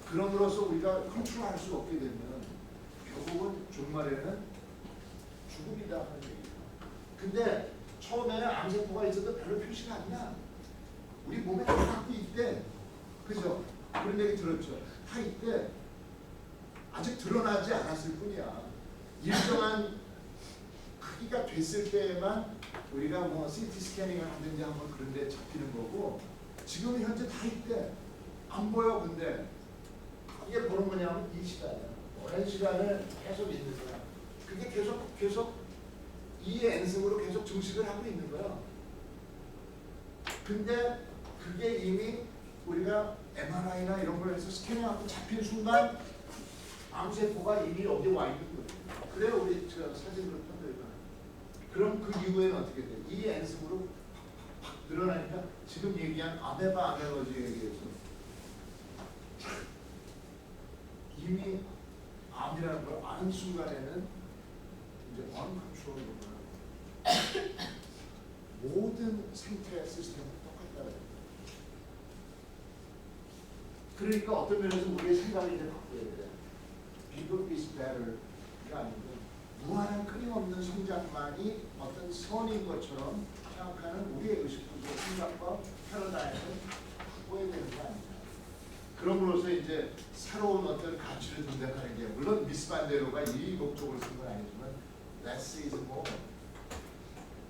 그럼으로써 우리가 컨트롤할 수 없게 되면 결국은 종말에는 죽음이다 하는 얘기예요. 근데 처음에는 암세포가 있어도 별로 표시가 안 나. 우리 몸에 다 갖고 있대. 그죠? 그런 얘기 들었죠. 다 있대. 아직 드러나지 않았을 뿐이야. 일정한 크기가 됐을 때에만 우리가 뭐 CT 스캐닝을 하든지 한번 그런 데 잡히는 거고 지금 현재 다 있대. 안 보여. 근데 이게 보는 거냐면 이 시간이야. 오랜 시간을 계속 있는 거야. 그게 계속 이 N승으로 계속 증식을 하고 있는 거야. 근데 그게 이미 우리가 MRI나 이런 걸 해서 스캐닝하고 잡힌 순간 암세포가 이미 어디 와 있는 거예요. 그래요 우리 저 사진으로 편들까. 그럼 그 이후에는 어떻게 돼? 이 N승으로 팍팍팍 늘어나니까 지금 얘기한 아메바 아메바지에 의해서 이미 암이라는 걸 아는 순간에는 이제 언컨트롤로 모든 생태 시스템은 똑같다는 거예요. 그러니까 어떤 면에서 우리의 생각을 이제 바꿔야 돼. Bigger is better가 아니고 무한한 끊임없는 성장만이 어떤 선인 것처럼 생각하는 우리의 의식구조, 생각과 패러다임을 바꿔야 되는 거 아니냐. 그럼으로써 이제 새로운 어떤 가치를 동작하는 게 물론 미스 반데로가 이 목적으로 쓴 건 아니지만 less is more.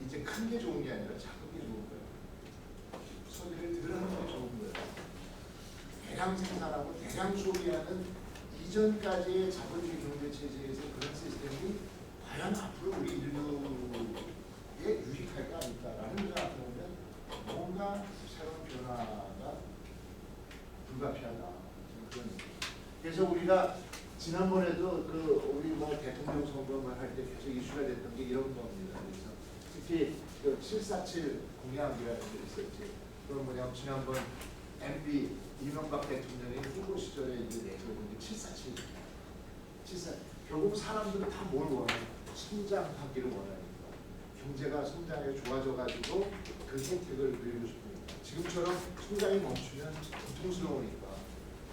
이제 큰 게 좋은 게 아니라 작은 게 좋은 거예요. 소비를 덜 하는 게 좋은 거예요. 대량 생산하고 대량 소비하는 이전까지의 자본주의 경제 체제에서 그런 시스템이 과연 앞으로 우리 인류에 유익할까 아닐까라는 생각을 보면 뭔가 새로운 변화가 불가피하다. 그런. 그래서 우리가 지난번에도 우리 대통령 선거를 할 때 계속 이슈가 됐던 게 이런 겁니다. 그래서 특히 747 공약이라는 게 있었지. 그건 뭐냐면 지난번 MB 이명박 대통령의 후보 시절에 이제 내세운 게 747. 결국 사람들은 다 뭘 원해요? 성장하기를 원하니까. 경제가 성장이 좋아져가지고 그 혜택을 누리고 싶으니까. 지금처럼 성장이 멈추면 고통스러우니까.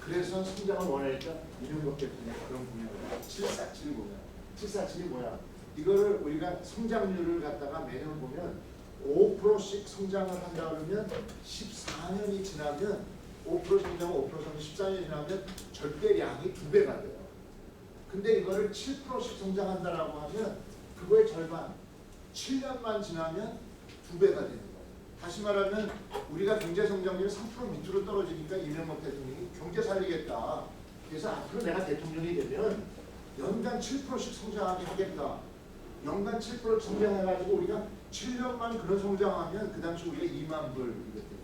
그래서 성장을 원하니까 이명박 대통령 그런 공약을 747 공약. 747이 뭐야? 이거를 우리가 성장률을 갖다가 매년 보면 5%씩 성장을 한다 그러면 14년이 지나면 5% 성장, 5% 성장, 14년이 지나면 절대량이 2배가 돼요. 근데 이거를 7%씩 성장한다라고 하면 그거의 절반, 7년만 지나면 2배가 되는 거예요. 다시 말하면 우리가 경제 성장률이 3% 밑으로 떨어지니까 이명박 대통령이 경제 살리겠다. 그래서 앞으로 내가 대통령이 되면 연간 7%씩 성장하게 하겠다. 연간 7% 성장해가지고 우리가 7년만 그런 성장하면 그 당시 우리가 2만 불 이랬답니다.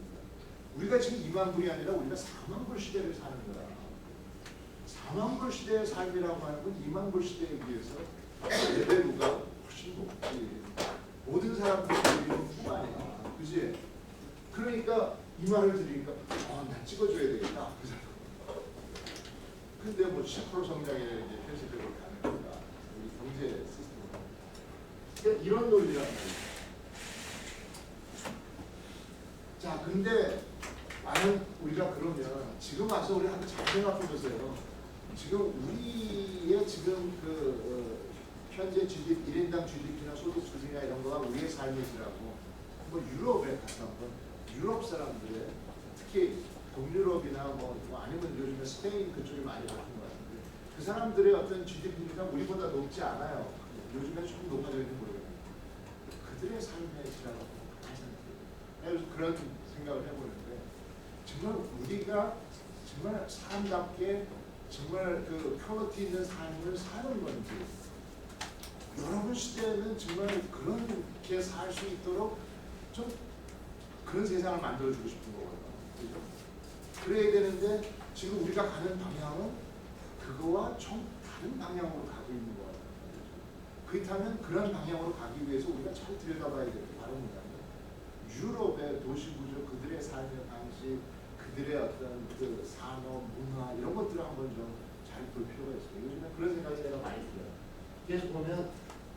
우리가 지금 2만 불이 아니라 우리가 4만 불 시대를 사는 거야. 4만 불 시대의 삶이라고 하는 건 2만 불 시대에 비해서 레벨가 훨씬 높지. 모든 사람들이 이런 꿈 아니야. 그지? 그러니까 이 말을 들으니까 나 찍어줘야 되겠다. 근데 뭐 10% 성장에 이제 현실적으로 가능한가? 우리 경제 시스템. 그러니까 이런 논리란 말이에요. 자, 근데 과연 우리가 그러면 지금 와서 우리 한번 잘 생각해 보세요. 지금 우리의 지금 현재 GDP, 1인당 GDP나 소득 수준이나 이런 거가 우리의 삶의 질하고 뭐 유럽에 가서 한번 유럽 사람들의 특히 동유럽이나 뭐 아니면 요즘에 스페인 그쪽이 많이 바뀐 것 같은데 그 사람들의 어떤 GDP가 우리보다 높지 않아요. 요즘에 조금 높아졌는지 모르겠는데 그들의 삶의 질하고 그래서 그런 생각을 해보는데 정말 우리가 정말 사람답게 정말 그 퀄리티 있는 삶을 사는 건지 여러분 시대에는 정말 그렇게 살 수 있도록 좀 그런 세상을 만들어주고 싶은 거거든요. 그죠? 그래야 되는데 지금 우리가 가는 방향은 그거와 좀 다른 방향으로 가고 있는 거 같아요. 그렇다면 그런 방향으로 가기 위해서 우리가 잘 들여다봐야 될 게 바로 뭐냐면 유럽의 도시구조, 그들의 삶의 방식, 그들의 어떤 그 산업, 문화 이런 것들을 한번 좀 잘 볼 필요가 있어요. 요즘에 그런 생각이 제가 많이 들어요. 그래서 보면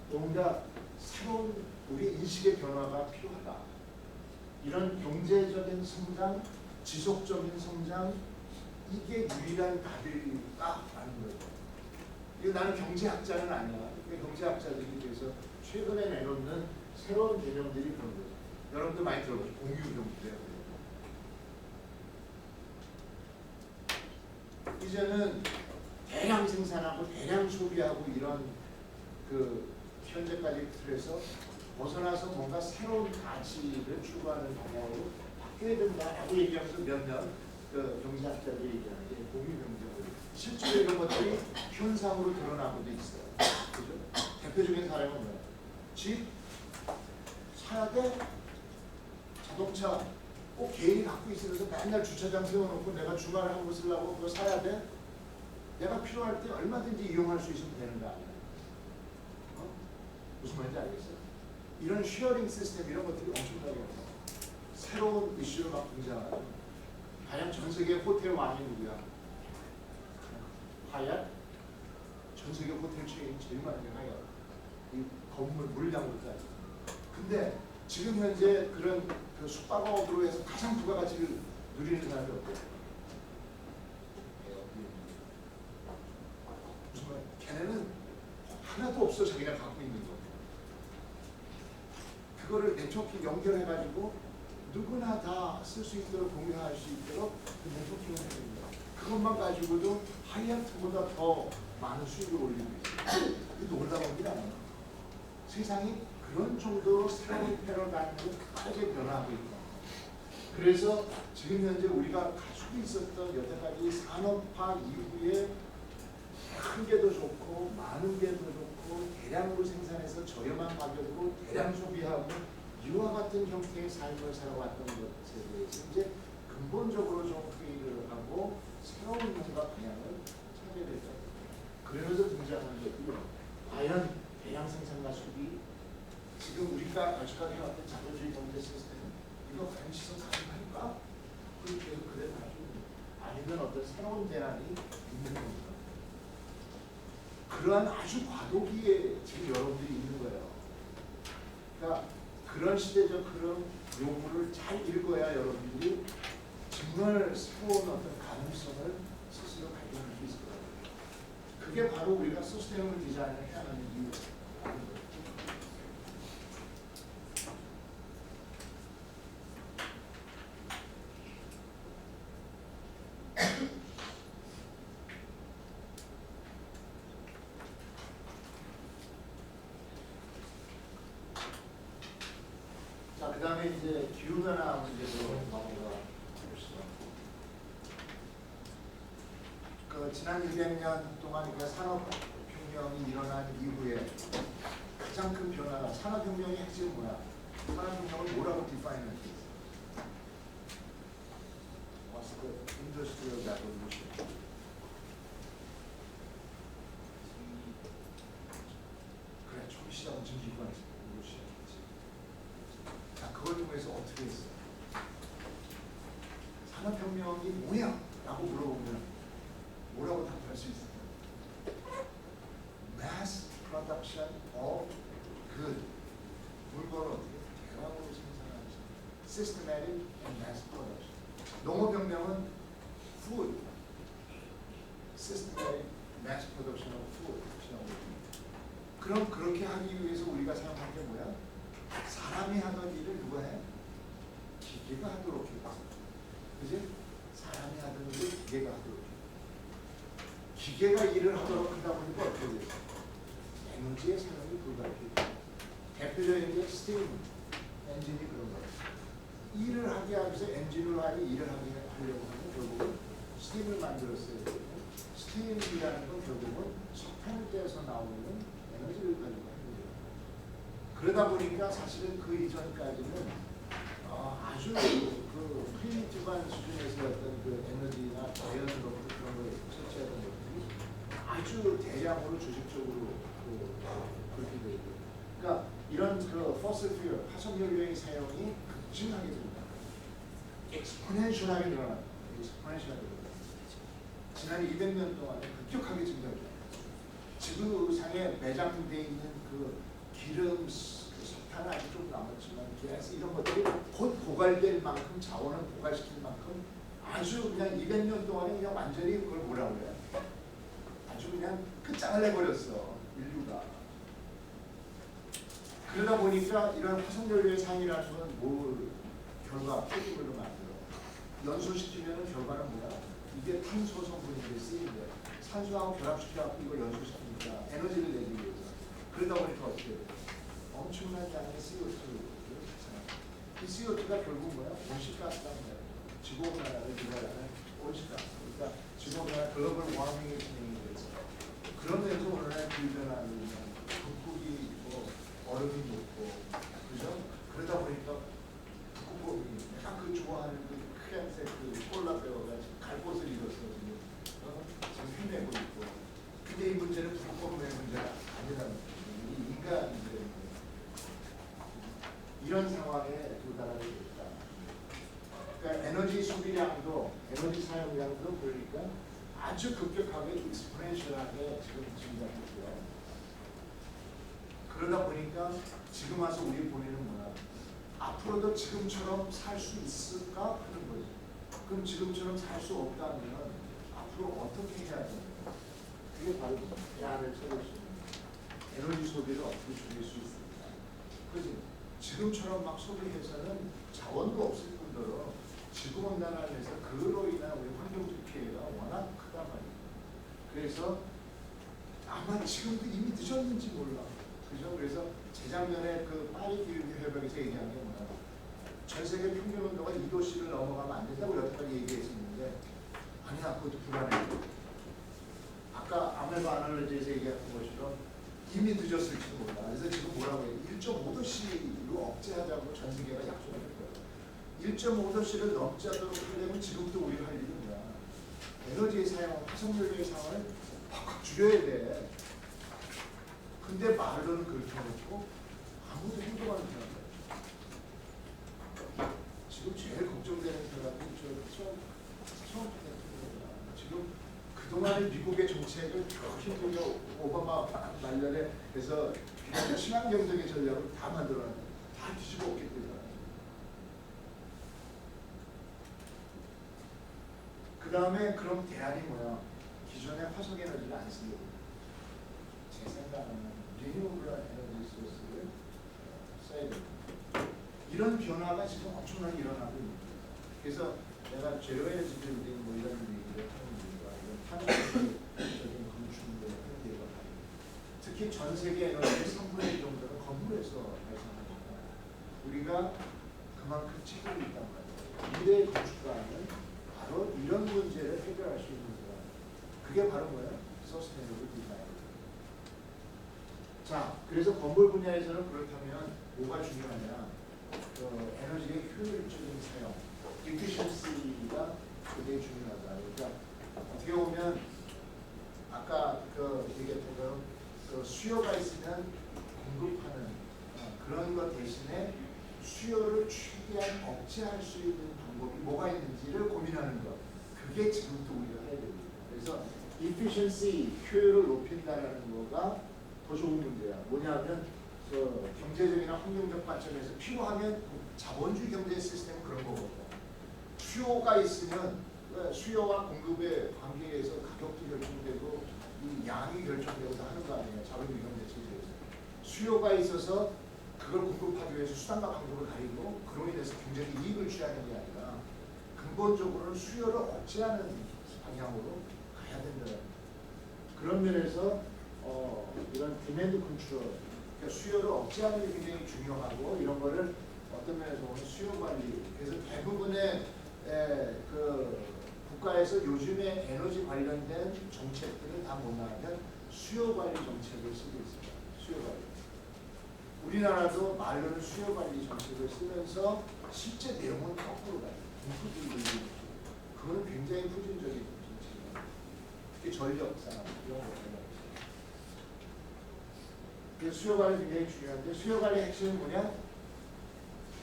뭔가 새로운 우리 인식의 변화가 필요하다. 이런 경제적인 성장, 지속적인 성장 이게 유일한 답일까라는 거예요. 이거 나는 경제학자는 아니야. 경제학자들이 그래서 최근에 내놓는 새로운 개념들이 그런 거죠. 여러분도 많이 들어보죠. 공유경제. 이제는 대량 생산하고 대량 소비하고 이런 그 현재까지 틀에서 벗어나서 뭔가 새로운 가치를 추구하는 방향으로 바뀌어야 된다라고 얘기하면서 몇몇 그 경제학자들이 얘기하는 게 공유경제고 실제로 이런 것들이 현상으로 드러나고도 있어요. 그죠? 대표적인 사례는 뭐예요? 집 사야 돼? 자동차 꼭 개인이 갖고 있으면서 맨날 주차장 세워놓고 내가 주말에 한 번 쓰려고 그거 사야 돼? 내가 필요할 때 얼마든지 이용할 수 있으면 되는 거 아니야? 무슨 말인지 알겠어요? 이런 쉐어링 시스템 이런 것들이 엄청나게 새로운 이슈로 막 등장하죠. 과연 전 세계 호텔 왕이 누구야? 하얏? 전 세계 호텔 체인 제일 많이 하얏. 이 건물 물량으로까지. 근데 지금 현재 그런 그 숙박업으로 해서 가장 부가가치를 누리는 사람이 없대요. 정말 걔네는 하나도 없어 자기가 갖고 있는 거. 그거를 네트워킹 연결해가지고 누구나 다 쓸 수 있도록 공유할 수 있도록 그 네트워킹을 해야 됩니다. 그것만 가지고도 하이아트보다 더 많은 수익을 올리고 있어요. 이게 놀라운 게 아니에요. 세상이 그런 정도로 새로운 패러다임으로 크게 변화하고 있다. 그래서 지금 현재 우리가 가지고 있었던 여태까지 산업화 이후에 큰 게 더 좋고 많은 게 더 좋고 대량으로 생산해서 저렴한 가격으로 대량 소비하고 이와 같은 형태의 삶을 살아왔던 것에 대해서 이제 근본적으로 좀 회의를 하고 새로운 뭔가 방향을 찾아야 된다. 그러면서 등장하는 것이 과연 대량 생산과 소비, 지금 우리가 아직까지 어떤 자본주의 경제 시스템 이거 과연 지속 가능할까? 그렇게 그래 가지고 아니면 어떤 새로운 대안이 있는 겁니다. 그러한 아주 과도기에 지금 여러분들이 있는 거예요. 그러니까 그런 시대적 그런 요구를 잘 읽어야 여러분들이 정말 새로운 어떤 가능성을 스스로 발견할 수 있을 거예요. 그게 바로 우리가 시스템을 디자인을 해야 하는 이유예요. 자, 그 다음에 이제 기후변화 문제로 넘어가 보시죠. 그 지난 200년 동안 그러니까 산업혁명이 일어난 이후에 가장 큰 변화가 산업혁명의 핵심은 뭐야? 산업혁명을 뭐라고 디파인을 했어요? What's the industrial revolution? 그래, 초기 시작은 증기기관에서 자, 그걸 통해서 어떻게 했어요? 산업혁명이 뭐야? 라고 물어보면 뭐라고 답할 수 있을까요? Mass production of good. 물건을 어떻게 대량으로 생산하는 systematic and mass production. 농업혁명은 food. systematic mass production of food. 그럼 그렇게 하기 위해서 우리가 생각한 게 뭐야? 사람이 하던 일을 누가 해? 기계가 하도록 해. 그지? 사람이 하던 일을 기계가 하도록 해. 기계가 일을 하도록 하다 보니까 어떻게 돼요? 에너지의 사용이 불가피해요. 대표적인 게 스팀 엔진이 그런 거예요. 일을 하게 하기 위해서 엔진으로 일을 하려고 하면 결국은 스팀을 만들었어야 되고 스팀이라는 건 결국은 석탄을 떼어서 나오는 에너지를 가지고 하는 거예요. 그러다 보니까 사실은 그 이전까지는 아주 그 프리미티브한 수준에서 어떤 그 에너지나 자연으로부터 그런 걸 채취하던 것들이 아주 대량으로 조직적으로 그렇게 되고, 그러니까 이런 그 포슬 퓨얼 화석연료의 사용이 급증하게 됩니다. 엑스포넨셜하게 늘어납니다. 엑스포넨셜하게 늘어납니다. 지난 200년 동안에 급격하게 증가했죠. 지구상에 매장되어 있는 그 기름, 석탄은 아직 좀 남았지만 가스 이런 것들이 곧 고갈될 만큼 자원을 고갈시킬 만큼 아주 그냥 200년 동안에 그냥 완전히 그걸 뭐라고 그래요? 아주 그냥 끝장을 내버렸어 인류가. 그러다 보니까 이런 화석연료의 상이라는 건 뭘 결과 표기물로 만들어 연소시키면 결과는 뭐야? 이게 탄소 성분이 쓰이는데 산소하고 결합시켜갖고 이걸 연소시키니까 에너지를 내기 위해서. 그러다 보니까 어떻게 돼요? 엄청난 양의 CO2를 이 CO2가 결국 뭐야? 온실가스라는 거야. 지구온난화를 유발하는 온실가스. 그러니까 지구온난화 글로벌 워밍의 진행이 돼서 그러면서 오늘날 기후변화는 북극이 뭐 얼음이 녹고 그죠? 그러다 보니까 북극곰이 내가 그 좋아하는 그 크얀색 그 폴라베어가 지금 갈 곳을 잃어서 지금 휘내고 있고. 근데 이 문제는 북극곰의 문제가 아니라는 거예요. 인간 문제인 거예요. 이런 상황에 도달하게 됐다. 그러니까 에너지 소비량도, 에너지 사용량도 그러니까 아주 급격하게 익스포넨셜하게 지금 증가했고요. 그러다 보니까 지금 와서 우리 보이는 뭐야? 앞으로도 지금처럼 살 수 있을까 하는 거지. 그럼 지금처럼 살 수 없다면 앞으로 어떻게 해야 되는 거야? 그게 바로 대안을 찾을 수 있는 거야. 에너지 소비를 어떻게 줄일 수 있을까? 그지? 지금처럼 막 소비해서는 자원도 없을 뿐더러 지구온난화에서 그로 인한 우리 환경적 피해가 워낙 크단 말이야. 그래서 아마 지금도 이미 늦었는지 몰라. 그죠? 그래서 재작년에 그 파리 기후협약에서 얘기한 게 뭐야? 전 세계 평균 온도가 2도씨를 넘어가면 안 된다고 여태까지 얘기했었는데 아니야, 그것도 불안해. 아까 아메바 아날로지에서 얘기했던 것처럼 이미 늦었을지도 몰라. 그래서 지금 뭐라고 해요? 1.5도씨로 억제하자고 전 세계가 약속을 했거든. 1.5도씨를 넘지 않도록 하려면 지금부터 우리가 할 일은 뭐야? 에너지의 사용, 화석연료의 사용을 확 줄여야 돼. 근데 말로는 그렇게 하고 아무도 행동하는 사람 없어. 지금 제일 걱정되는 사람이 트럼프 대통령이야. 지금 그동안의 미국의 정책을 힘들게 오바마 말년에 해서 친환경적인 전략을 다 만들어놨는데 다 뒤집어 엎겠대요. 그 다음에 그럼 대안이 뭐야? 기존의 화석에너지를 안 쓰려고. 제 생각은 리뉴얼 에너지 소스를 써야 됩니다. 이런 변화가 지금 엄청나게 일어나고 있는 거예요. 그래서 내가 제로 에너지 빌딩 뭐 이런 얘기를 하는 이유가 이런 탄소적인 건축물을 하는 이유가 특히 전 세계 에너지의 3분의 1 정도는 건물에서 발생합니다. 우리가 그만큼 책임이 있단 말이에요. 미래의 건축가는 바로 이런 문제를 해결할 수 있는 거야. 그게 바로 뭐예요? 서스테이너블 디자인. 자, 그래서 건물 분야에서는 그렇다면 뭐가 중요하냐? 에너지의 효율적인 사용, efficiency가 굉장히 중요하다. 그러니까 어떻게 보면 아까 얘기했던 그 수요가 있으면 공급하는 그런 것 대신에 수요를 최대한 억제할 수 있는 방법이 뭐가 있는지를 고민하는 것. 그게 지금부터 우리가 해야 됩니다. 그래서 efficiency, 효율을 높인다는 거가 더 좋은 문제야. 뭐냐면 그 경제적이나 환경적 관점에서 필요하면 자본주의 경제 시스템은 그런 거거든요. 수요가 있으면 수요와 공급의 관계에서 가격도 결정되고 이 양이 결정되고 하는 거 아니에요. 자본주의 경제 체제에서. 수요가 있어서 그걸 공급하기 위해서 수단과 방법을 가리고 그로 인해서 경제적 이익을 취하는 게 아니라 근본적으로는 수요를 억제하는 방향으로 가야 된다. 그런 면에서 이런 디맨드 컨트롤, 그러니까 수요를 억제하는 게 굉장히 중요하고 이런 거를 어떤 면에서 보면 수요 관리. 그래서 대부분의 그 국가에서 요즘에 에너지 관련된 정책들은 다 뭐냐면 수요 관리 정책을 쓰고 있습니다. 수요 관리. 우리나라도 말로는 수요 관리 정책을 쓰면서 실제 내용은 거꾸로 가요. 그거는 굉장히 후진적인 정책이에요. 특히 전력 산업 이런 거예요. 그래서 수요 관리 굉장히 중요한데 수요 관리 핵심은 뭐냐?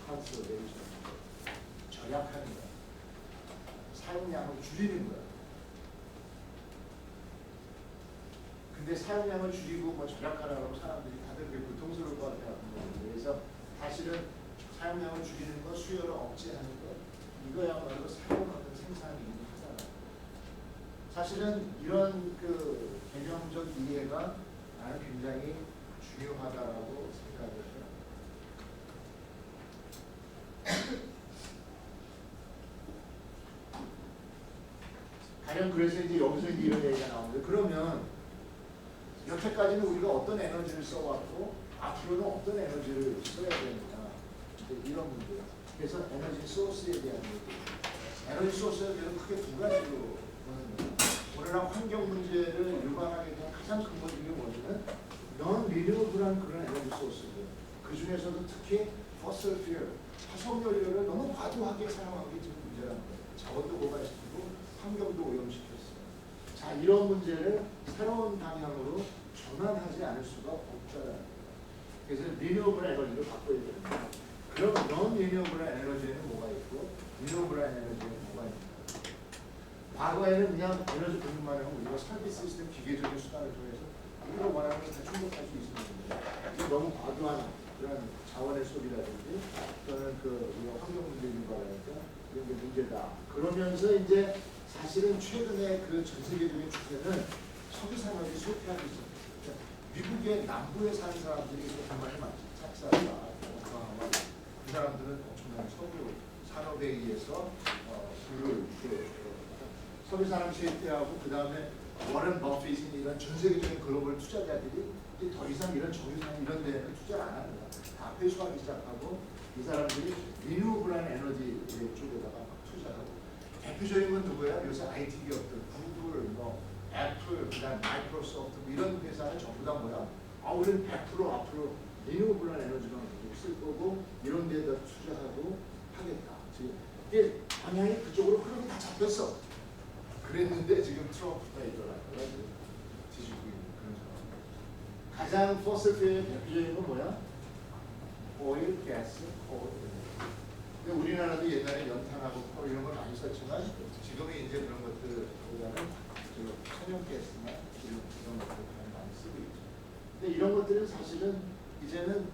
컨설베이션. 절약하는 거야. 사용량을 줄이는 거야. 근데 사용량을 줄이고 뭐 절약하라고 사람들이 다들 그게 고통스러울 것 같아요. 그래서 사실은 사용량을 줄이는 것, 수요를 억제하는 것, 이거야말로 새로운 어떤 생산이기도 하잖아요. 사실은 이런 그 개념적 이해가 나는 굉장히 중요하다라고 생각을 해요. 가령 그래서 이제 여기서 이런 얘기가 나오는데 그러면 여태까지는 우리가 어떤 에너지를 써왔고 앞으로는 어떤 에너지를 써야 되느냐 이런 문제. 그래서 에너지 소스에 대한 얘기. 에너지 소스에 대해서 크게 두 가지로 보는 거예요. 오늘날 환경 문제를 유발하게 된 가장 근본적인 원인은 넌 리뉴얼블한 그런 에너지 소스고 그 중에서도 특히 fossil fuel, 화석연료를 너무 과도하게 사용한 게 지금 문제라는 거예요. 자원도 고갈시키고 환경도 오염시켰어요. 자, 이런 문제를 새로운 방향으로 전환하지 않을 수가 없다는 거예요. 그래서 리뉴얼블 에너지를 바꿔야 됩니다. 그럼 넌 리뉴얼블 에너지에는 뭐가 있고 리뉴얼블 에너지에는 뭐가 있는가? 과거에는 그냥 에너지 공급만 하면 우리가 설비 시스템 기계적인 수단을 통해서 우리가 원하는 걸 다 충족할 수 있었는데 이게 너무 과도한 그런 자원의 소비라든지 또는 그 환경 문제 유발하니까 이런 게 문제다. 그러면서 이제 사실은 최근에 그 전 세계적인 추세는 석유 산업이 쇠퇴하기 시작했어요. 미국의 남부에 사는 사람들이 정말 많지. 텍사스나 오클라호마 그 사람들은 엄청난 석유 산업에 의해서 석유 산업 쇠퇴하고 그 다음에 워런 버핏이 이런 전 세계적인 글로벌 투자자들이 이제 더 이상 이런 정유산 이런 데는 투자를 안 합니다. 다 회수하기 시작하고 이 사람들이 리뉴어블한 에너지 쪽에다가 막 투자하고 대표적인 건 누구야? 요새 IT 기업들 구글, 애플, 그다음 마이크로소프트 이런 회사는 전부 다 뭐야? 우리는 100% 앞으로 리뉴어블한 에너지만 쓸 거고 이런 데다 투자하고 하겠다. 지금 이게 방향이 그쪽으로 흐름이 다 잡혔어. 그랬는데 지금 트럼프가 일어나서 뒤집고 있는 그런 상황. 가장 포슬프의 대표적인 건 뭐야? 오일, 가스, 콜. 근데 우리나라도 옛날에 연탄하고 콜 이런 걸 많이 썼지만 지금은 이제 그런 것들보다는 천연가스나 이런 것들 많이 쓰고 있죠. 근데 이런 것들은 사실은 이제는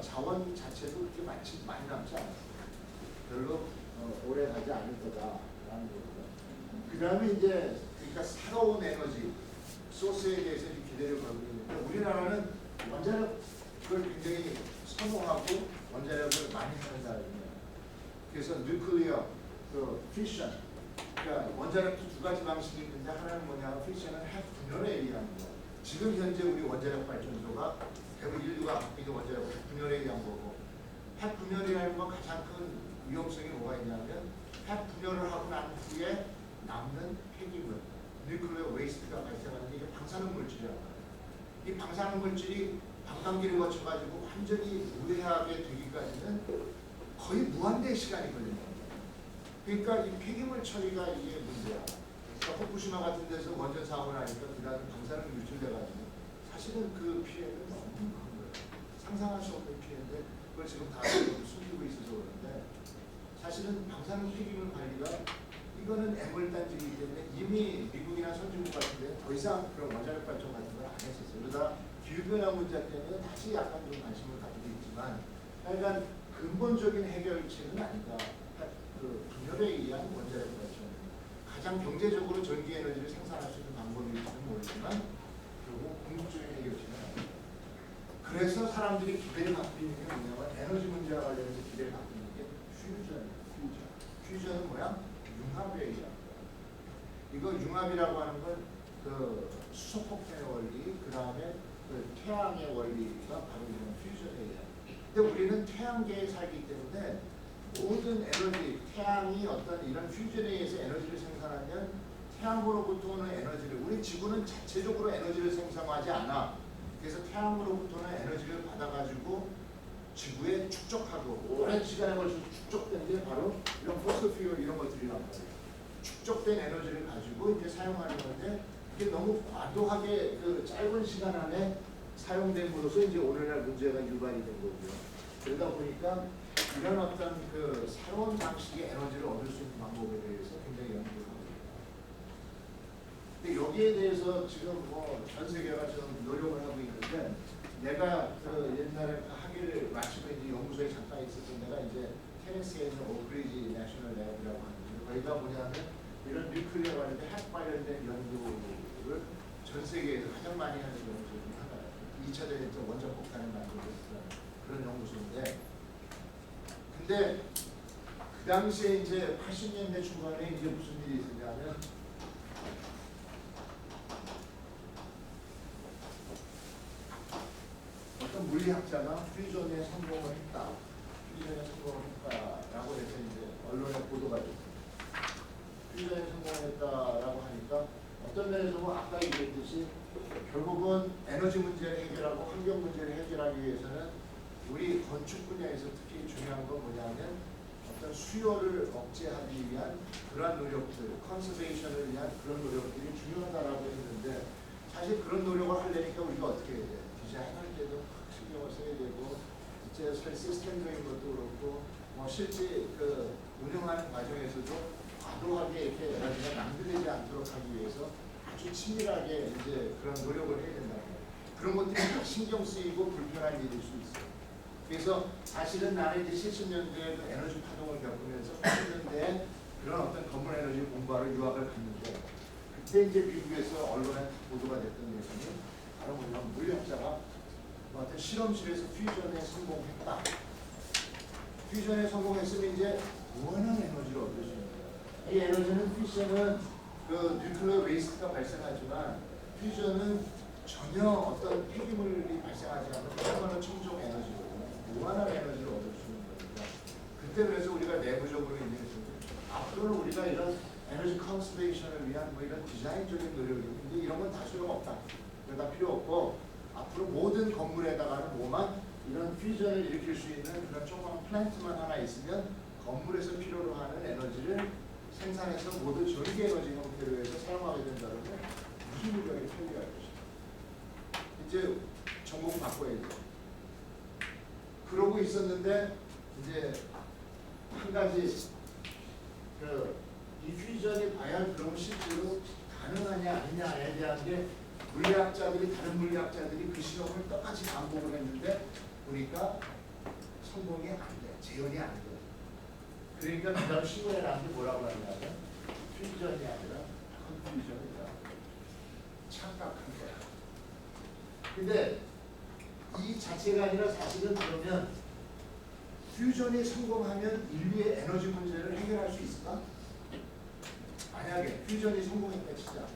자원 자체도 그렇게 많이 남지 않았어요. 별로 오래 가지 않을 거다라는 거고요. 그 다음에 이제 그러니까 새로운 에너지 소스에 대해서 기대를 걸고 있는데 우리나라는 원자력을 굉장히 선호하고 원자력을 많이 하는 나라입니다. 그래서 뉴클리어, 피션, 그러니까 원자력도 두 가지 방식이 있는데 하나는 뭐냐면 피션은 핵 분열에 의한 거. 지금 현재 우리 원자력 발전소가 대부분 인류가 갖고 있는 원자력 핵 분열에 의한 거고 핵 분열이라는 건 가장 큰 위험성이 뭐가 있냐면 핵 분열을 하고 난 후에 남는 폐기물, 뉴클리어 웨이스트가 발생하는 게 방사능 물질이라고 해요. 이 방사능 물질이 방광기를 거쳐가지고 완전히 무해하게 되기까지는 거의 무한대의 시간이 걸리는 거예요. 그러니까 이 폐기물 처리가 이게 문제야. 그러니까 후쿠시마 같은 데서 원전 사고를 하니까 그 다음에 방사능이 유출돼가지고 사실은 그 피해는 너무 큰 거예요. 상상할 수 없는 피해인데 그걸 지금 다 숨기고 있어서 그런데 사실은 방사능 폐기물 관리가 이거는 애물단지이기 때문에 이미 미국이나 선진국 같은 데는 더 이상 그런 원자력 발전 같은 걸 안 했었어요. 그러다 기후변화 문제 때문에 다시 약간 좀 관심을 가지고 있지만 하여간 근본적인 해결책은 아니다. 그 분열에 의한 원자력 발전 가장 경제적으로 전기 에너지를 생산할 수 있는 방법일지는 모르지만 결국 궁극적인 해결책은 아니다. 그래서 사람들이 기대를 갖고 있는 게 뭐냐면 에너지 문제와 관련해서 기대를 갖고 있는 게 퓨전이에요. 퓨전은 뭐야? 융합에 의한 거야. 이거 융합이라고 하는 건 그 수소폭탄의 원리, 그 다음에 그 태양의 원리가 바로 이런 퓨전에 의한. 근데 우리는 태양계에 살기 때문에 모든 에너지, 태양이 어떤 이런 퓨전에 의해서 에너지를 생산하면 태양으로부터 오는 에너지를 우리 지구는 자체적으로 에너지를 생산하지 않아. 그래서 태양으로부터 오는 에너지를 받아가지고 지구에 축적하고 오랜 시간에 걸쳐서 축적된 게 바로 이런 포스트 퓨얼 이런 것들이란 말이에요. 축적된 에너지를 가지고 이제 사용하는 건데 이게 너무 과도하게 그 짧은 시간 안에 사용됨으로써 이제 오늘날 문제가 유발이 된 거고요. 그러다 보니까 이런 어떤 그 새로운 방식의 에너지를 얻을 수 있는 방법에 대해서 굉장히 연구를 하고 있습니다. 근데 여기에 대해서 지금 뭐 전 세계가 좀 노력을 하고 있는데 내가 그 옛날에 학위를 마치고 이제 연구소에 잠깐 있었던 데가 이제 테네시에 있는 오크리지 내셔널 랩이라고 하는데 거기가 뭐냐면 이런 뉴클리어 관련된 핵 관련된 연구를 전 세계에서 가장 많이 하는 연구소 중에 하나예요. 2차 대전때 원전 폭탄을 만들고 그런 연구소인데 근데 그 당시에 이제 80년대 중반에 이제 무슨 일이 있었냐면 어떤 물리학자가 퓨전에 성공을 했다. 퓨전에 성공을 했다라고 해서 이제 언론에 보도가 됐습니다. 퓨전에 성공했다라고 하니까 어떤 면에서 뭐 아까 얘기했듯이 결국은 에너지 문제를 해결하고 환경 문제를 해결하기 위해서는 우리 건축 분야에서 특히 중요한 건 뭐냐면 어떤 수요를 억제하기 위한 그러한 노력들, 컨서베이션을 위한 그런 노력들이 중요하다라고 했는데 사실 그런 노력을 하려니까 우리가 어떻게 해야 돼? 디자인할 때도 신경을 써야 되고 실제 시스템적인 것도 그렇고 뭐 실제 그 운영하는 과정에서도 과도하게 이렇게 에너지가 낭비되지 않도록 하기 위해서 아주 친밀하게 이제 그런 노력을 해야 된다는 거예요. 그런 것들이 다 신경 쓰이고 불편한 일일 수 있어요. 그래서 사실은 나는 이제 70년대에 그 에너지 파동을 겪으면서 80년대에 그런 어떤 건물 에너지 공부하러 유학을 갔는데 그때 이제 미국에서 언론에 보도가 됐던 내용이 바로 뭐냐면 물리학자가 어떤 실험실에서 퓨전에 성공했다. 퓨전에 성공했으면 이제 무한한 에너지를 얻을 수 있는 거예요. 이 에너지는 퓨전은 그 뉴클리어 웨이스트가 발생하지만 퓨전은 전혀 어떤 폐기물이 발생하지 않는 무한한 청정 에너지로 무한한 에너지를 얻을 수 있는 거니까 그때 그래서 우리가 내부적으로 이제 앞으로는 우리가 이런 에너지 컨ser베이션을 위한 뭐 이런 디자인적인 노력이 있는데 이런 건 다 소용없다. 그러다 필요 없고 앞으로 모든 건물에다가는 뭐만 이런 퓨전을 일으킬 수 있는 그런 조그만 플랜트만 하나 있으면 건물에서 필요로 하는 에너지를 생산해서 모두 전기 에너지 형태로 해서 사용하게 된다는 건 무슨 우리에게 편리할 것이다. 이제 전공 바꿔야죠. 그러고 있었는데 이제 한 가지 이 퓨전이 과연 그럼 실제로 가능하냐 아니냐에 대한 게 물리학자들이 다른 물리학자들이 그 실험을 똑같이 반복을 했는데 보니까 성공이 안 돼, 재현이 안 돼. 그러니까 그 다음 신문에 나온 게 뭐라고 하냐면 퓨전이 아니라 컨퓨전이다. 착각한 거야. 근데 이 자체가 아니라 사실은 그러면 퓨전이 성공하면 인류의 에너지 문제를 해결할 수 있을까? 만약에 퓨전이 성공했다 치자.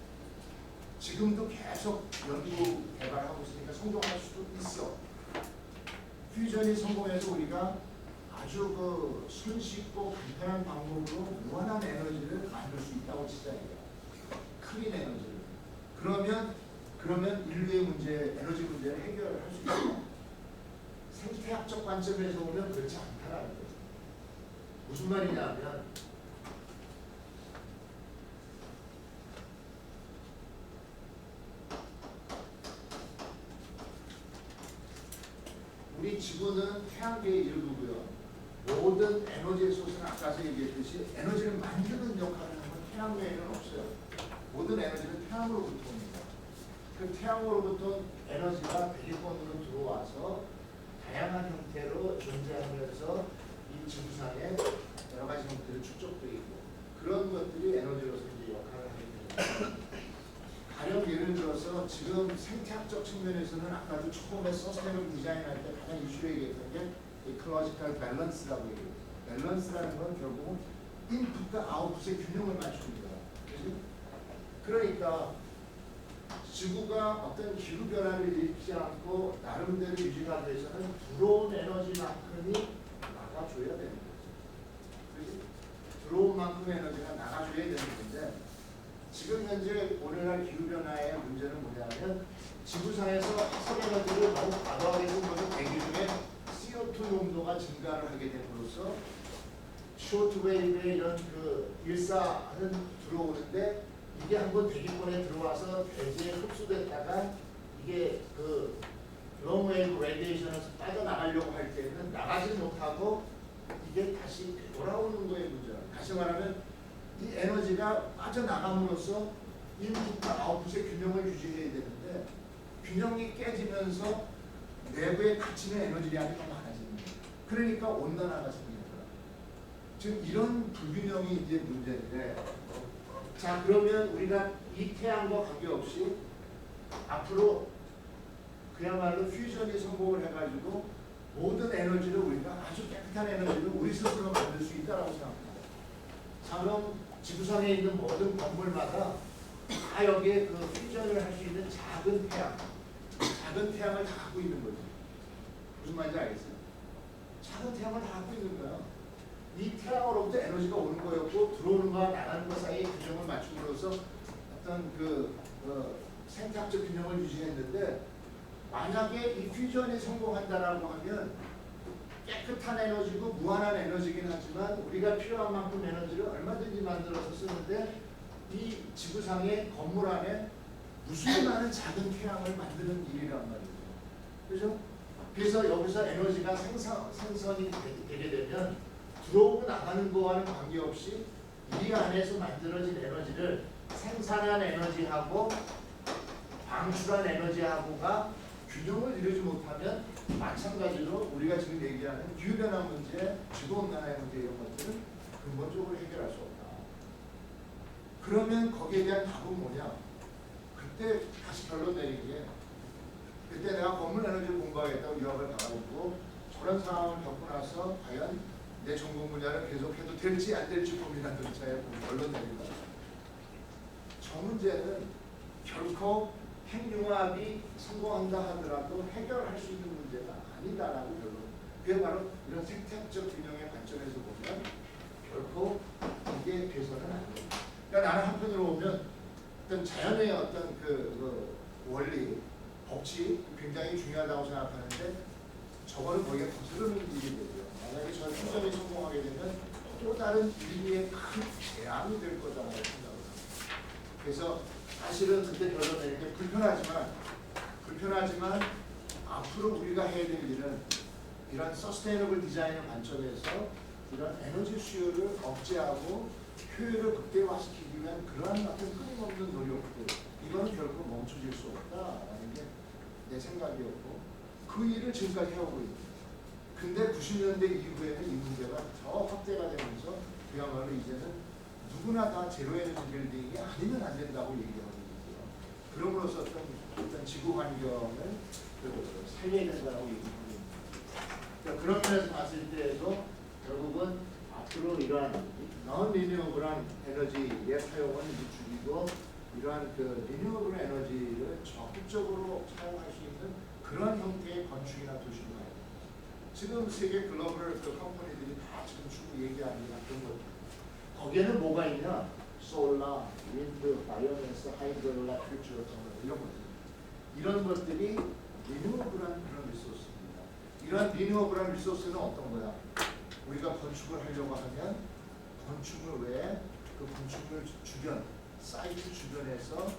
지금도 계속 연구 개발하고 있으니까 성공할 수도 있어. 퓨전이 성공해서 우리가 아주 그 손쉽고 간편한 방법으로 무한한 에너지를 만들 수 있다고 치자. 클린 에너지를. 그러면 인류의 문제, 에너지 문제를 해결할 수 있어. 생태학적 관점에서 보면 그렇지 않다라는 거죠. 무슨 말이냐면 우리 지구는 태양계의 일부고요. 모든 에너지의 소스는 아까서 얘기했듯이 에너지를 만드는 역할을 하는 건 태양계에는 없어요. 모든 에너지는 태양으로부터 옵니다. 그 태양으로부터 에너지가 대기권으로 들어와서 다양한 형태로 존재하면서 이 지구상에 여러 가지 형태로 축적되고 그런 것들이 에너지로서 이제 역할을 하게 됩니다. 가령 예를 들어서 지금 생태학적 측면에서는 아까도 처음에 서스테이너블 디자인할 때 가장 이슈로 얘기했던 게 이컬러지컬 밸런스라고 얘기해요. 밸런스라는 건 결국은 인풋과 아웃풋의 균형을 맞추는 거야. 그러니까 지구가 어떤 기후 변화를 일으키지 않고 나름대로 유지하기 위해서는 들어온 에너지만큼이 나가줘야 되는 거죠. 그렇지? 들어온 만큼 에너지가 나가줘야 되는 건데 지금 현재 오늘날 기후 변화의 문제는 뭐냐면 지구상에서 화성 에너지를 너무 과도하게 쏟아서 대기 중에 CO2 농도가 증가를 하게 됨으로써 쇼트웨이브의 이런 그 일사는 들어오는데 이게 한번 대기권에 들어와서 대지에 흡수됐다가 이게 그 롱웨이브 레디에이션에서 빠져나가려고 할 때는 나가지 못하고 이게 다시 돌아오는 거에 문제야. 다시 말하면 이 에너지가 빠져나감으로써 인풋과 아웃풋의 균형을 유지해야 되는데 균형이 깨지면서 내부에 갇히는 에너지량이 더 많아지는 거야. 그러니까 온난화가 생기는 거야. 지금 이런 불균형이 이제 문제인데 자 그러면 우리가 이 태양과 관계없이 앞으로 그야말로 퓨전이 성공을 해가지고 모든 에너지를 우리가 아주 깨끗한 에너지를 우리 스스로 만들 수 있다고 생각합니다. 자 그럼 지구상에 있는 모든 건물마다 다 여기에 그 퓨전을 할 수 있는 작은 태양을 다 갖고 있는 거지. 무슨 말인지 알겠어요? 작은 태양을 다 갖고 있는 거야. 이 태양으로부터 에너지가 오는 거였고 들어오는 거와 나가는 것 사이의 균형을 맞춤으로써 어떤 생태학적 균형을 유지했는데 만약에 이 퓨전이 성공한다라고 하면 깨끗한 에너지고 무한한 에너지긴 하지만 우리가 필요한 만큼 에너지를 얼마든지 만들어서 쓰는데 이 지구상의 건물 안에 무수히 많은 작은 태양을 만드는 일이란 말이죠. 그죠? 그래서 여기서 에너지가 생성이 되게 되면 들어오고 나가는 거와는 관계없이 이 안에서 만들어진 에너지를 생산한 에너지하고 방출한 에너지하고가 균형을 이루지 못하면 마찬가지로 우리가 지금 얘기하는 기후변화 문제, 지구온난화의 문제 이런 것들은 근본적으로 해결할 수 없다. 그러면 거기에 대한 답은 뭐냐? 그때 다시 결론 내린 게 그때 내가 건물 에너지를 공부하겠다고 유학을 가가지고 저런 상황을 겪고 나서 과연 내 전공 분야를 계속해도 될지 안 될지 고민한 절차에 결론 내린 거다. 저 문제는 결코 핵융합이 성공한다 하더라도 해결할 수 있는 문제가 아니다라고 결론. 그게 바로 이런 생태학적 균형의 관점에서 보면 결코 이게 돼서는 안 됩니다. 그러니까 나는 한편으로 보면 어떤 자연의 어떤 그 원리, 법칙이 굉장히 중요하다고 생각하는데 저거는 거기에 거스르는 일이 되고요. 만약에 저 추점이 성공하게 되면 또 다른 인류의 큰 재앙이 될 거다라고 생각을 합니다. 그래서 사실은 그때 결론 내는 게 불편하지만 앞으로 우리가 해야 될 일은 이런 서스테이너블 디자인의 관점에서 이런 에너지 수요를 억제하고 효율을 극대화시키기 위한 그러한 어떤 끊임없는 노력들, 이거는 결코 멈춰질 수 없다라는 게 내 생각이었고 그 일을 지금까지 해오고 있습니다. 근데 90년대 이후에는 이 문제가 더 확대가 되면서 그야말로 이제는 누구나 다 제로 에너지 빌딩이 아니면 안 된다고 얘기하고 있고요. 그럼으로써 어떤 지구 환경을 살려야 된다고 얘기하고 있습니다. 그러니까 그런 면에서 봤을 때에도 결국은 앞으로 이러한 non-renewable 에너지의 사용을 줄이고 이러한 그 리뉴어블 에너지를 적극적으로 사용할 수 있는 그런 형태의 건축이나 도시가 지금 세계 글로벌 그 컴퍼니들이 다 지금 주로 얘기하는 그런 것. 거기에는 뭐가 있냐? 솔라, 윈드, 바이오매스, 하이드롤라, 퓨처 이런 것들. 이런 것들이 리뉴어블한 그런 리소스입니다. 이러한 리뉴어블한 리소스는 어떤 거야? 우리가 건축을 하려고 하면 건축물 외에 그 건축물 주변, 사이트 주변에서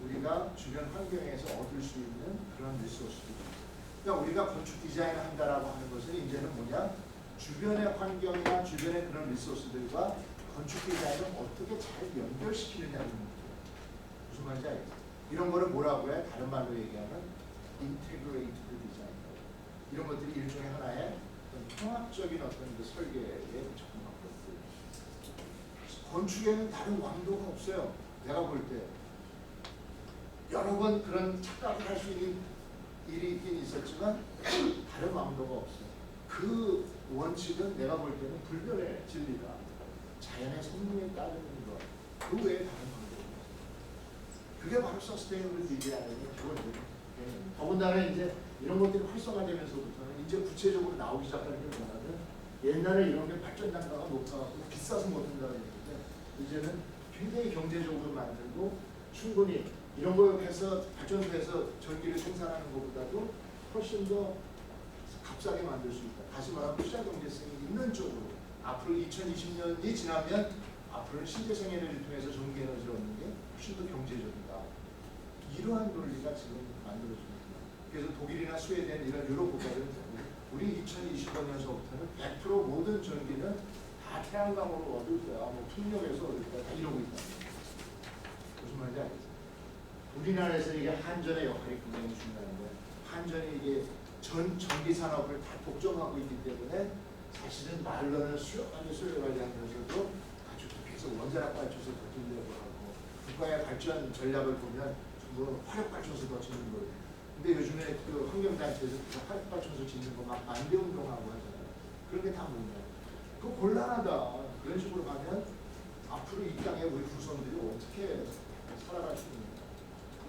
우리가 주변 환경에서 얻을 수 있는 그런 리소스입니다. 그러니까 우리가 건축 디자인을 한다라고 하는 것은 이제는 뭐냐? 주변의 환경이나 주변의 그런 리소스들과 건축 디자인을 어떻게 잘 연결시키느냐는 문제예요. 무슨 말인지 알겠어요? 이런 거를 뭐라고 해? 다른 말로 얘기하면 인테그레이티드 디자인. 이런 것들이 일종의 하나의 통합적인 어떤 그 설계에 접근한 것들. 건축에는 다른 왕도가 없어요. 내가 볼 때 여러 번 그런 착각을 할 수 있는 일이 있긴 있었지만 다른 왕도가 없어요. 그 원칙은 내가 볼 때는 불변의 진리가 자연의 성능에 따르는 것. 그 외에 다른 방법이 없어요. 그게 바로 서스테이너블 디자인의 기본이에요. 더군다나 이제 이런 것들이 활성화되면서부터는 이제 구체적으로 나오기 시작하는 게 뭐냐면 옛날에 이런 게 발전 단가가 높아갖고 비싸서 못한다고 했는데 이제는 굉장히 경제적으로 만들고 충분히 이런 거 해서 발전소에서 전기를 생산하는 것보다도 훨씬 더 값싸게 만들 수 있다. 다시 말하면 투자 경제성이 있는 쪽으로 앞으로 2020년이 지나면 앞으로는 신재생 에너지를 통해서 전기 에너지를 얻는 게 훨씬 더 경제적이다. 이러한 논리가 지금 만들어집니다. 그래서 독일이나 스웨덴 이런 유럽 국가들은 우리 2025년서부터는 100% 모든 전기는 다 태양광으로 얻을 거야. 뭐 풍력에서 얻을 거야. 다 이러고 있다. 무슨 말인지 알겠어요? 우리나라에서 이게 한전의 역할이 굉장히 중요한 거예요. 한전이 이게 전기 산업을 다 독점하고 있기 때문에 사실은 말로는 수요 관리하면서도 아주 계속 원자력 발전소 더 짓려고 하고 국가의 발전 전략을 보면 전부 화력 발전소 더 짓는 거예요. 근데 요즘에 그 환경단체에서 화력 발전소 짓는 거 막 반대 운동하고 하잖아요. 그런 게 다 뭐냐? 그거 곤란하다. 그런 식으로 가면 앞으로 이 땅에 우리 후손들이 어떻게 살아갈 수 있는가?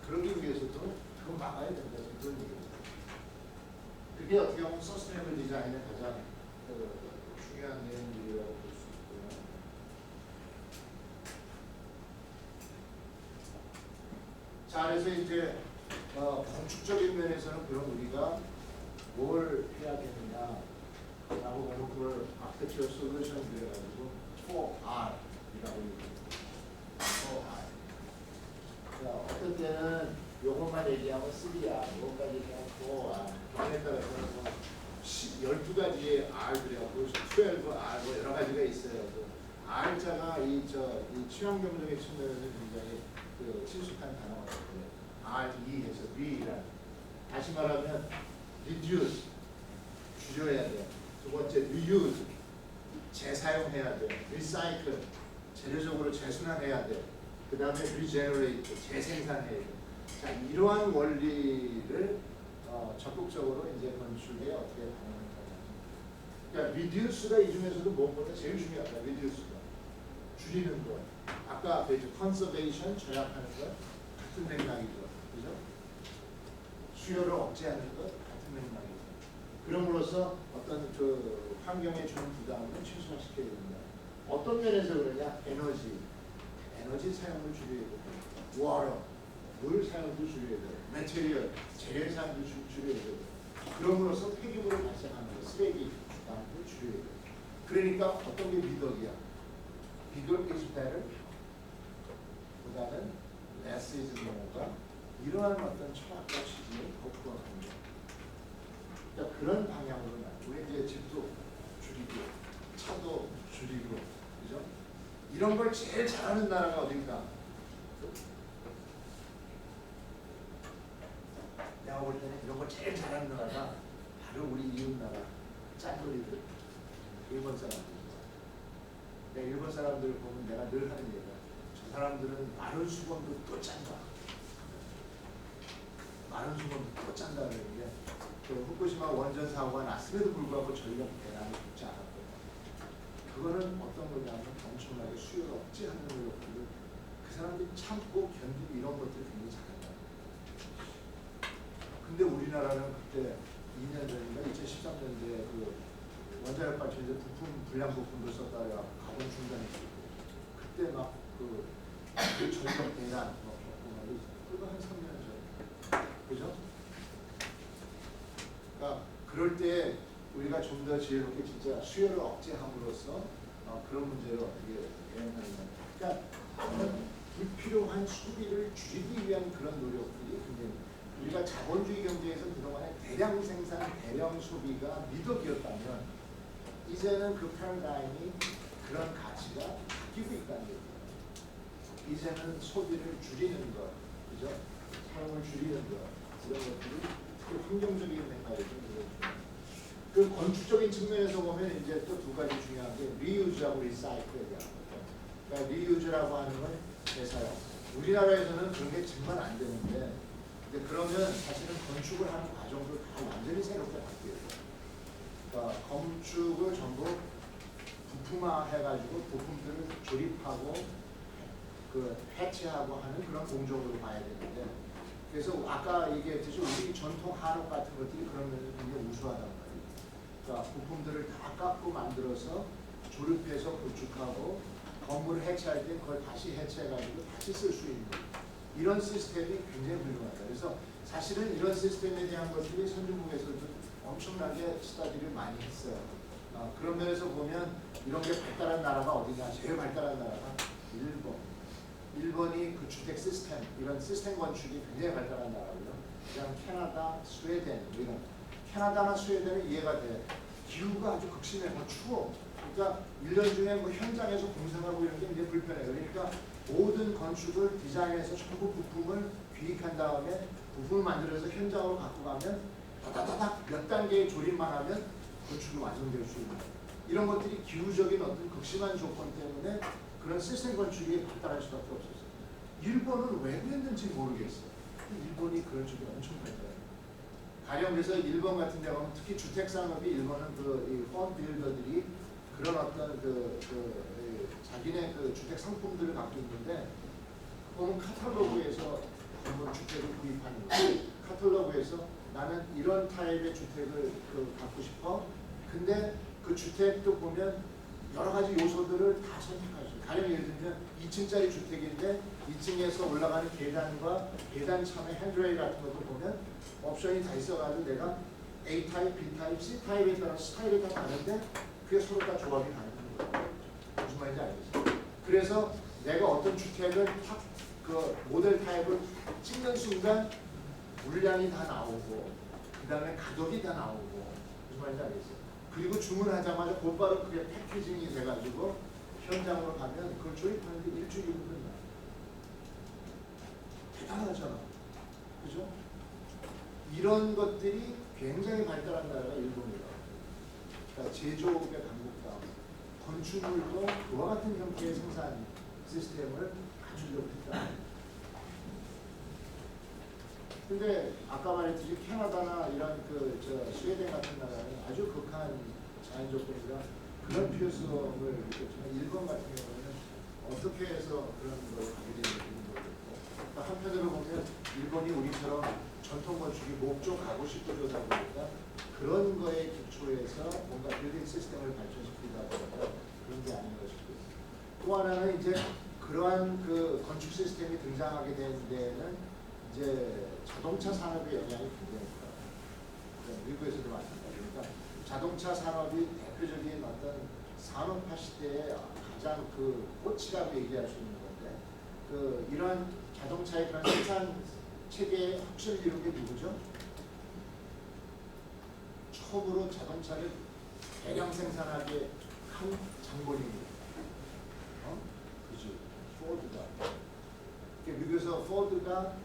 그러기 위해서도 그거 막아야 된다. 그런 얘기입니다. 그게 어떻게 보면 서스테이너블 디자인의 가장 중요한 내용들이라고 볼 수 있고요. 자, 그래서 이제 건축적인 면에서는 그럼 우리가 뭘 해야겠느냐 라고 보면 그걸 Architectural Solution 그래가지고 4R이라고 얘기합니다. 4R. 자, 어떤 때는 요것만 얘기하면 3R, 요것까지 얘기하면 4R. 경우에 따라서는 12가지의 R들이라고 12R 뭐 여러 가지가 있어요. 그 R자가 이 취향경적인 측면에서 굉장히 그 친숙한 단어가 있는데 RE 해서 R라는. 다시 말하면 reduce, 줄여야 돼. 두 번째 reuse, 재사용해야 돼. recycle, 재료적으로 재순환해야 돼. 그 다음에 regenerate, 재생산해야 돼. 자, 이러한 원리를 적극적으로 이제 건축에 어떻게 반영할까. 그러니까 reduce가 이 중에서도 무엇보다 제일 중요하다. reduce가 줄이는 것. 아까 앞에 conservation, 절약하는 것 같은 맥락이죠. 그죠? 수요를 억제하는 것 같은 맥락이죠. 그럼으로써 어떤 그 환경에 주는 부담을 최소화시켜야 된다. 어떤 면에서 그러냐? 에너지 사용을 줄여야 되고, water, 물 사용도 줄여야 되고, material, 재료 사용도 줄여야 되고, 그럼으로써 폐기물을 발생하는 것, 쓰레기 부담도 줄여야 되고. 그러니까 어떤 게 미덕이야? bigger is better 보다는 less is more가 이러한 어떤 철학과 취지를 거부하는 거죠. 그러니까 그런 방향으로 우리 이제 집도 줄이고 차도 줄이고 그죠? 이런 걸 제일 잘하는 나라가 어딘가? 내가 볼 때는 이런 걸 제일 잘하는 나라가 바로 우리 이웃 나라 짠돌이들 일본 사람들. 일본 사람들을 보면 내가 늘 하는 얘기야. 저 사람들은 마른 수건도 또 짠다. 마른 수건도 또 짠다는 게 그 후쿠시마 원전 사고가 났음에도 불구하고 저희가 대란이 죽지 않았거든요. 그거는 어떤 거냐면 엄청나게 수요를 억제하는 노력들을 그 사람들이 참고 견디고 이런 것들을 굉장히 잘한다. 근데 우리나라는 그때 2년 전인가 2013년도에 그 원자력 발전소 부품 불량 부품을 썼다가 가동 중단했고 그때 막 그 전력 대란 겪고 말이죠. 그거 한 3년 전, 그죠? 그러니까 그럴 때 우리가 좀 더 지혜롭게 진짜 수요를 억제함으로써 그런 문제를 어떻게 대응하느냐. 그러니까 불필요한 소비를 줄이기 위한 그런 노력들이 굉장히 우리가 자본주의 경제에서 그동안에 대량 생산, 대량 소비가 미덕이었다면 이제는 그 패러다임이 그런 가치가 바뀌고 있다는 얘기예요. 이제는 소비를 줄이는 것, 그죠? 사용을 줄이는 것, 이런 것들이 그 환경적인 맥락이죠. 그 건축적인 측면에서 보면 이제 또 두 가지 중요한 게 리유즈하고 리사이클에 대한 거죠. 그러니까 리유즈라고 하는 건 재사용. 우리나라에서는 그런 게 정말 안 되는데, 근데 그러면 사실은 건축을 하는 과정도 다 완전히 새롭게 바뀌어요. 그러니까 건축을 전부 부품화해가지고 부품들을 조립하고 그 해체하고 하는 그런 공정으로 봐야 되는데, 그래서 아까 얘기했듯이 우리 전통 한옥 같은 것들이 그런 면에서 굉장히 우수하단 말이에요. 그러니까 부품들을 다 깎고 만들어서 조립해서 구축하고 건물을 해체할 때 그걸 다시 해체해가지고 다시 쓸 수 있는 이런 시스템이 굉장히 훌륭하다. 그래서 사실은 이런 시스템에 대한 것들이 선진국에서도 엄청나게 스터디를 많이 했어요. 그런 면에서 보면 이런 게 발달한 나라가 어디냐? 제일 발달한 나라가 일본. 일본이 그 주택 시스템, 이런 시스템 건축이 굉장히 발달한 나라고요. 그다음 캐나다, 스웨덴 이런. 캐나다나 스웨덴은 이해가 돼. 기후가 아주 극심해, 뭐 추워. 그러니까 1년 중에 뭐 현장에서 공사하고 이런 게 이제 불편해요. 그러니까 모든 건축을 디자인해서 전부 부품을 귀입한 다음에 부품을 만들어서 현장으로 갖고 가면 다다다닥 몇 단계의 조립만 하면 건축이 완성될 수 있는 이런 것들이 기후적인 어떤 극심한 조건 때문에 그런 시스템 건축이 발달할 수밖에 없었어요. 일본은 왜 그랬는지 모르겠어요. 일본이 그런 쪽이 엄청 발달해요. 가령 그래서 일본 같은 데 가면 특히 주택 산업이 일본은 그 홈 빌더들이 그런 어떤 자기네 그 주택 상품들을 갖고 있는데 보면 카탈로그에서 한번 주택을 구입하는 거예요. 카탈로그에서 나는 이런 타입의 주택을 갖고 싶어. 근데 그 주택도 보면 여러 가지 요소들을 다 선택할 수 있어요. 가령 예를 들면 2층짜리 주택인데 2층에서 올라가는 계단과 계단 참의 핸드레일 같은 것도 보면 옵션이 다 있어가지고 내가 A 타입, B 타입, C 타입에 따라 스타일이 다 다른데 그게 서로 다 조합이 가능한 거예요. 무슨 말인지 알겠어요? 그래서 내가 어떤 주택을 탁 그 모델 타입을 찍는 순간 물량이 다 나오고 그 다음에 가격이 다 나오고 무슨 말인지 알겠어요? 그리고 주문하자마자 곧바로 그게 패키징이 돼가지고 현장으로 가면 그걸 조립하는데 일주일이 걸린다. 대단하잖아. 그죠? 이런 것들이 굉장히 발달한 나라가 일본이라고. 그러니까 제조업의 강국다움, 건축물도 그와 같은 형태의 생산 시스템을 갖추려고 했다. 근데 아까 말했듯이 캐나다나 이런 스웨덴 같은 나라는 아주 극한 자연 조건이라 그런 필요성을 느꼈지만 일본 같은 경우는 어떻게 해서 그런 걸 하게 되는지 모르겠고, 그러니까 한편으로 보면 일본이 우리처럼 전통 건축이 목조 가구 식구조다 보니까 그런 거에 기초해서 뭔가 빌딩 시스템을 발전시키다 보니까 그런 게 아닌 것이고, 또 하나는 이제 그러한 그 건축 시스템이 등장하게 된 데에는 이제 자동차 산업의 영향이 굉장히 커요. 미국에서도 마찬가지니까 자동차 산업이 대표적인 어떤 산업화 시대의 가장 그 꽃이라고 얘기할 수 있는 건데, 이런 자동차의 그런 생산 체계의 혁신을 이룬 게 누구죠? 처음으로 자동차를 대량 생산하게 한 장본인입니다. 그죠? 포드가. 미국에서 포드가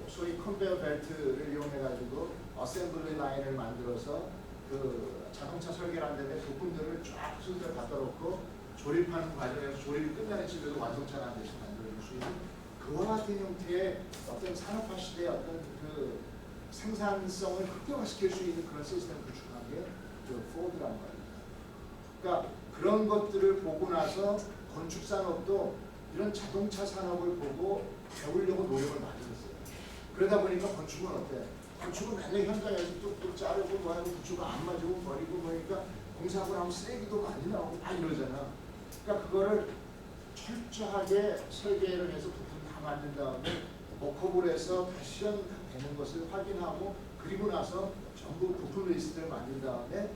소위 컨베어 벨트를 이용해가지고 어셈블리 라인을 만들어서 그 자동차 설계를 한 다음에 부품들을 쫙 순서를 갖다 놓고 조립하는 과정에서 조립이 끝나는 집에도 완성차를 한 대씩 만들어줄 수 있는 그와 같은 형태의 어떤 산업화 시대의 어떤 그 생산성을 극대화시킬 수 있는 그런 시스템을 구축한 게 그 포드란 말입니다. 그러니까 그런 것들을 보고 나서 건축 산업도 이런 자동차 산업을 보고 배우려고 노력을 많이 했어요. 그러다 보니까 건축은 어때? 건축은 맨날 현장에서 뚝뚝 자르고 뭐 하고 구조가 안 맞고 버리고 뭐니까 공사하고 나면 쓰레기도 많이 나오고 막 이러잖아. 그러니까 그거를 철저하게 설계를 해서 부품 다 만든 다음에 모컵을 해서 다시 되는 것을 확인하고, 그리고 나서 전부 부품 리스트를 만든 다음에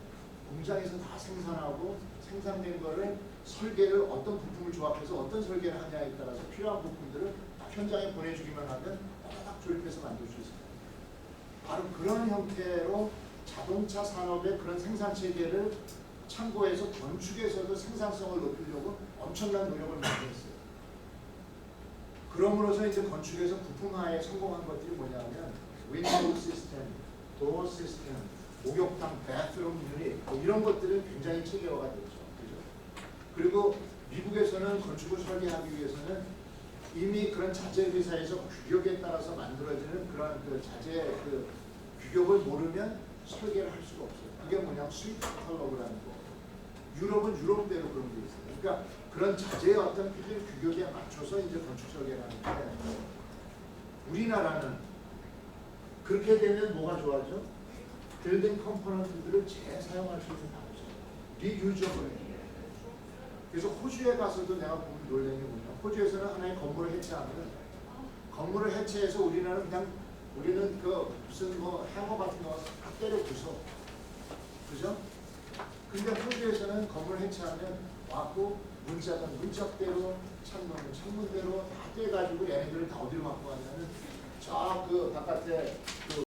공장에서 다 생산하고 생산된 거를 설계를 어떤 부품을 조합해서 어떤 설계를 하냐에 따라서 필요한 부품들을 현장에 보내주기만 하면 딱 조립해서 만들 수 있습니다. 바로 그런 형태로 자동차 산업의 그런 생산 체계를 참고해서 건축에서도 생산성을 높이려고 엄청난 노력을 많이 했어요. 그럼으로써 이제 건축에서 부품화에 성공한 것들이 뭐냐면 윈도우 시스템, 도어 시스템, 목욕탕, 배트룸 유닛 뭐 이런 것들은 굉장히 체계화가 됐죠. 그죠? 그리고 미국에서는 건축을 설계하기 위해서는 이미 그런 자재 회사에서 규격에 따라서 만들어지는 그런 그 자재 그 규격을 모르면 설계를 할 수가 없어요. 그게 뭐냐면 스위트 카탈로그라는 거. 유럽은 유럽대로 그런 게 있어요. 그러니까 그런 자재의 어떤 필요 규격에 맞춰서 이제 건축 설계를 하는데, 우리나라는 그렇게 되면 뭐가 좋아져? 빌딩 컴포넌트들을 재사용할 수 있는 방법, 리유저블. 그래서 호주에 가서도 내가 보면 놀란 게 뭐냐, 호주에서는 하나의 건물을 해체하면 건물을 해체해서 우리는 그 무슨 뭐 해머 같은 거 딱 때려 부숴. 그죠? 근데 호주에서는 건물을 해체하면 와고 문짝은 문짝대로, 창문은 창문대로 다 떼가지고 얘네들을 다 어디로 갖고 가냐면 저 그 바깥에 그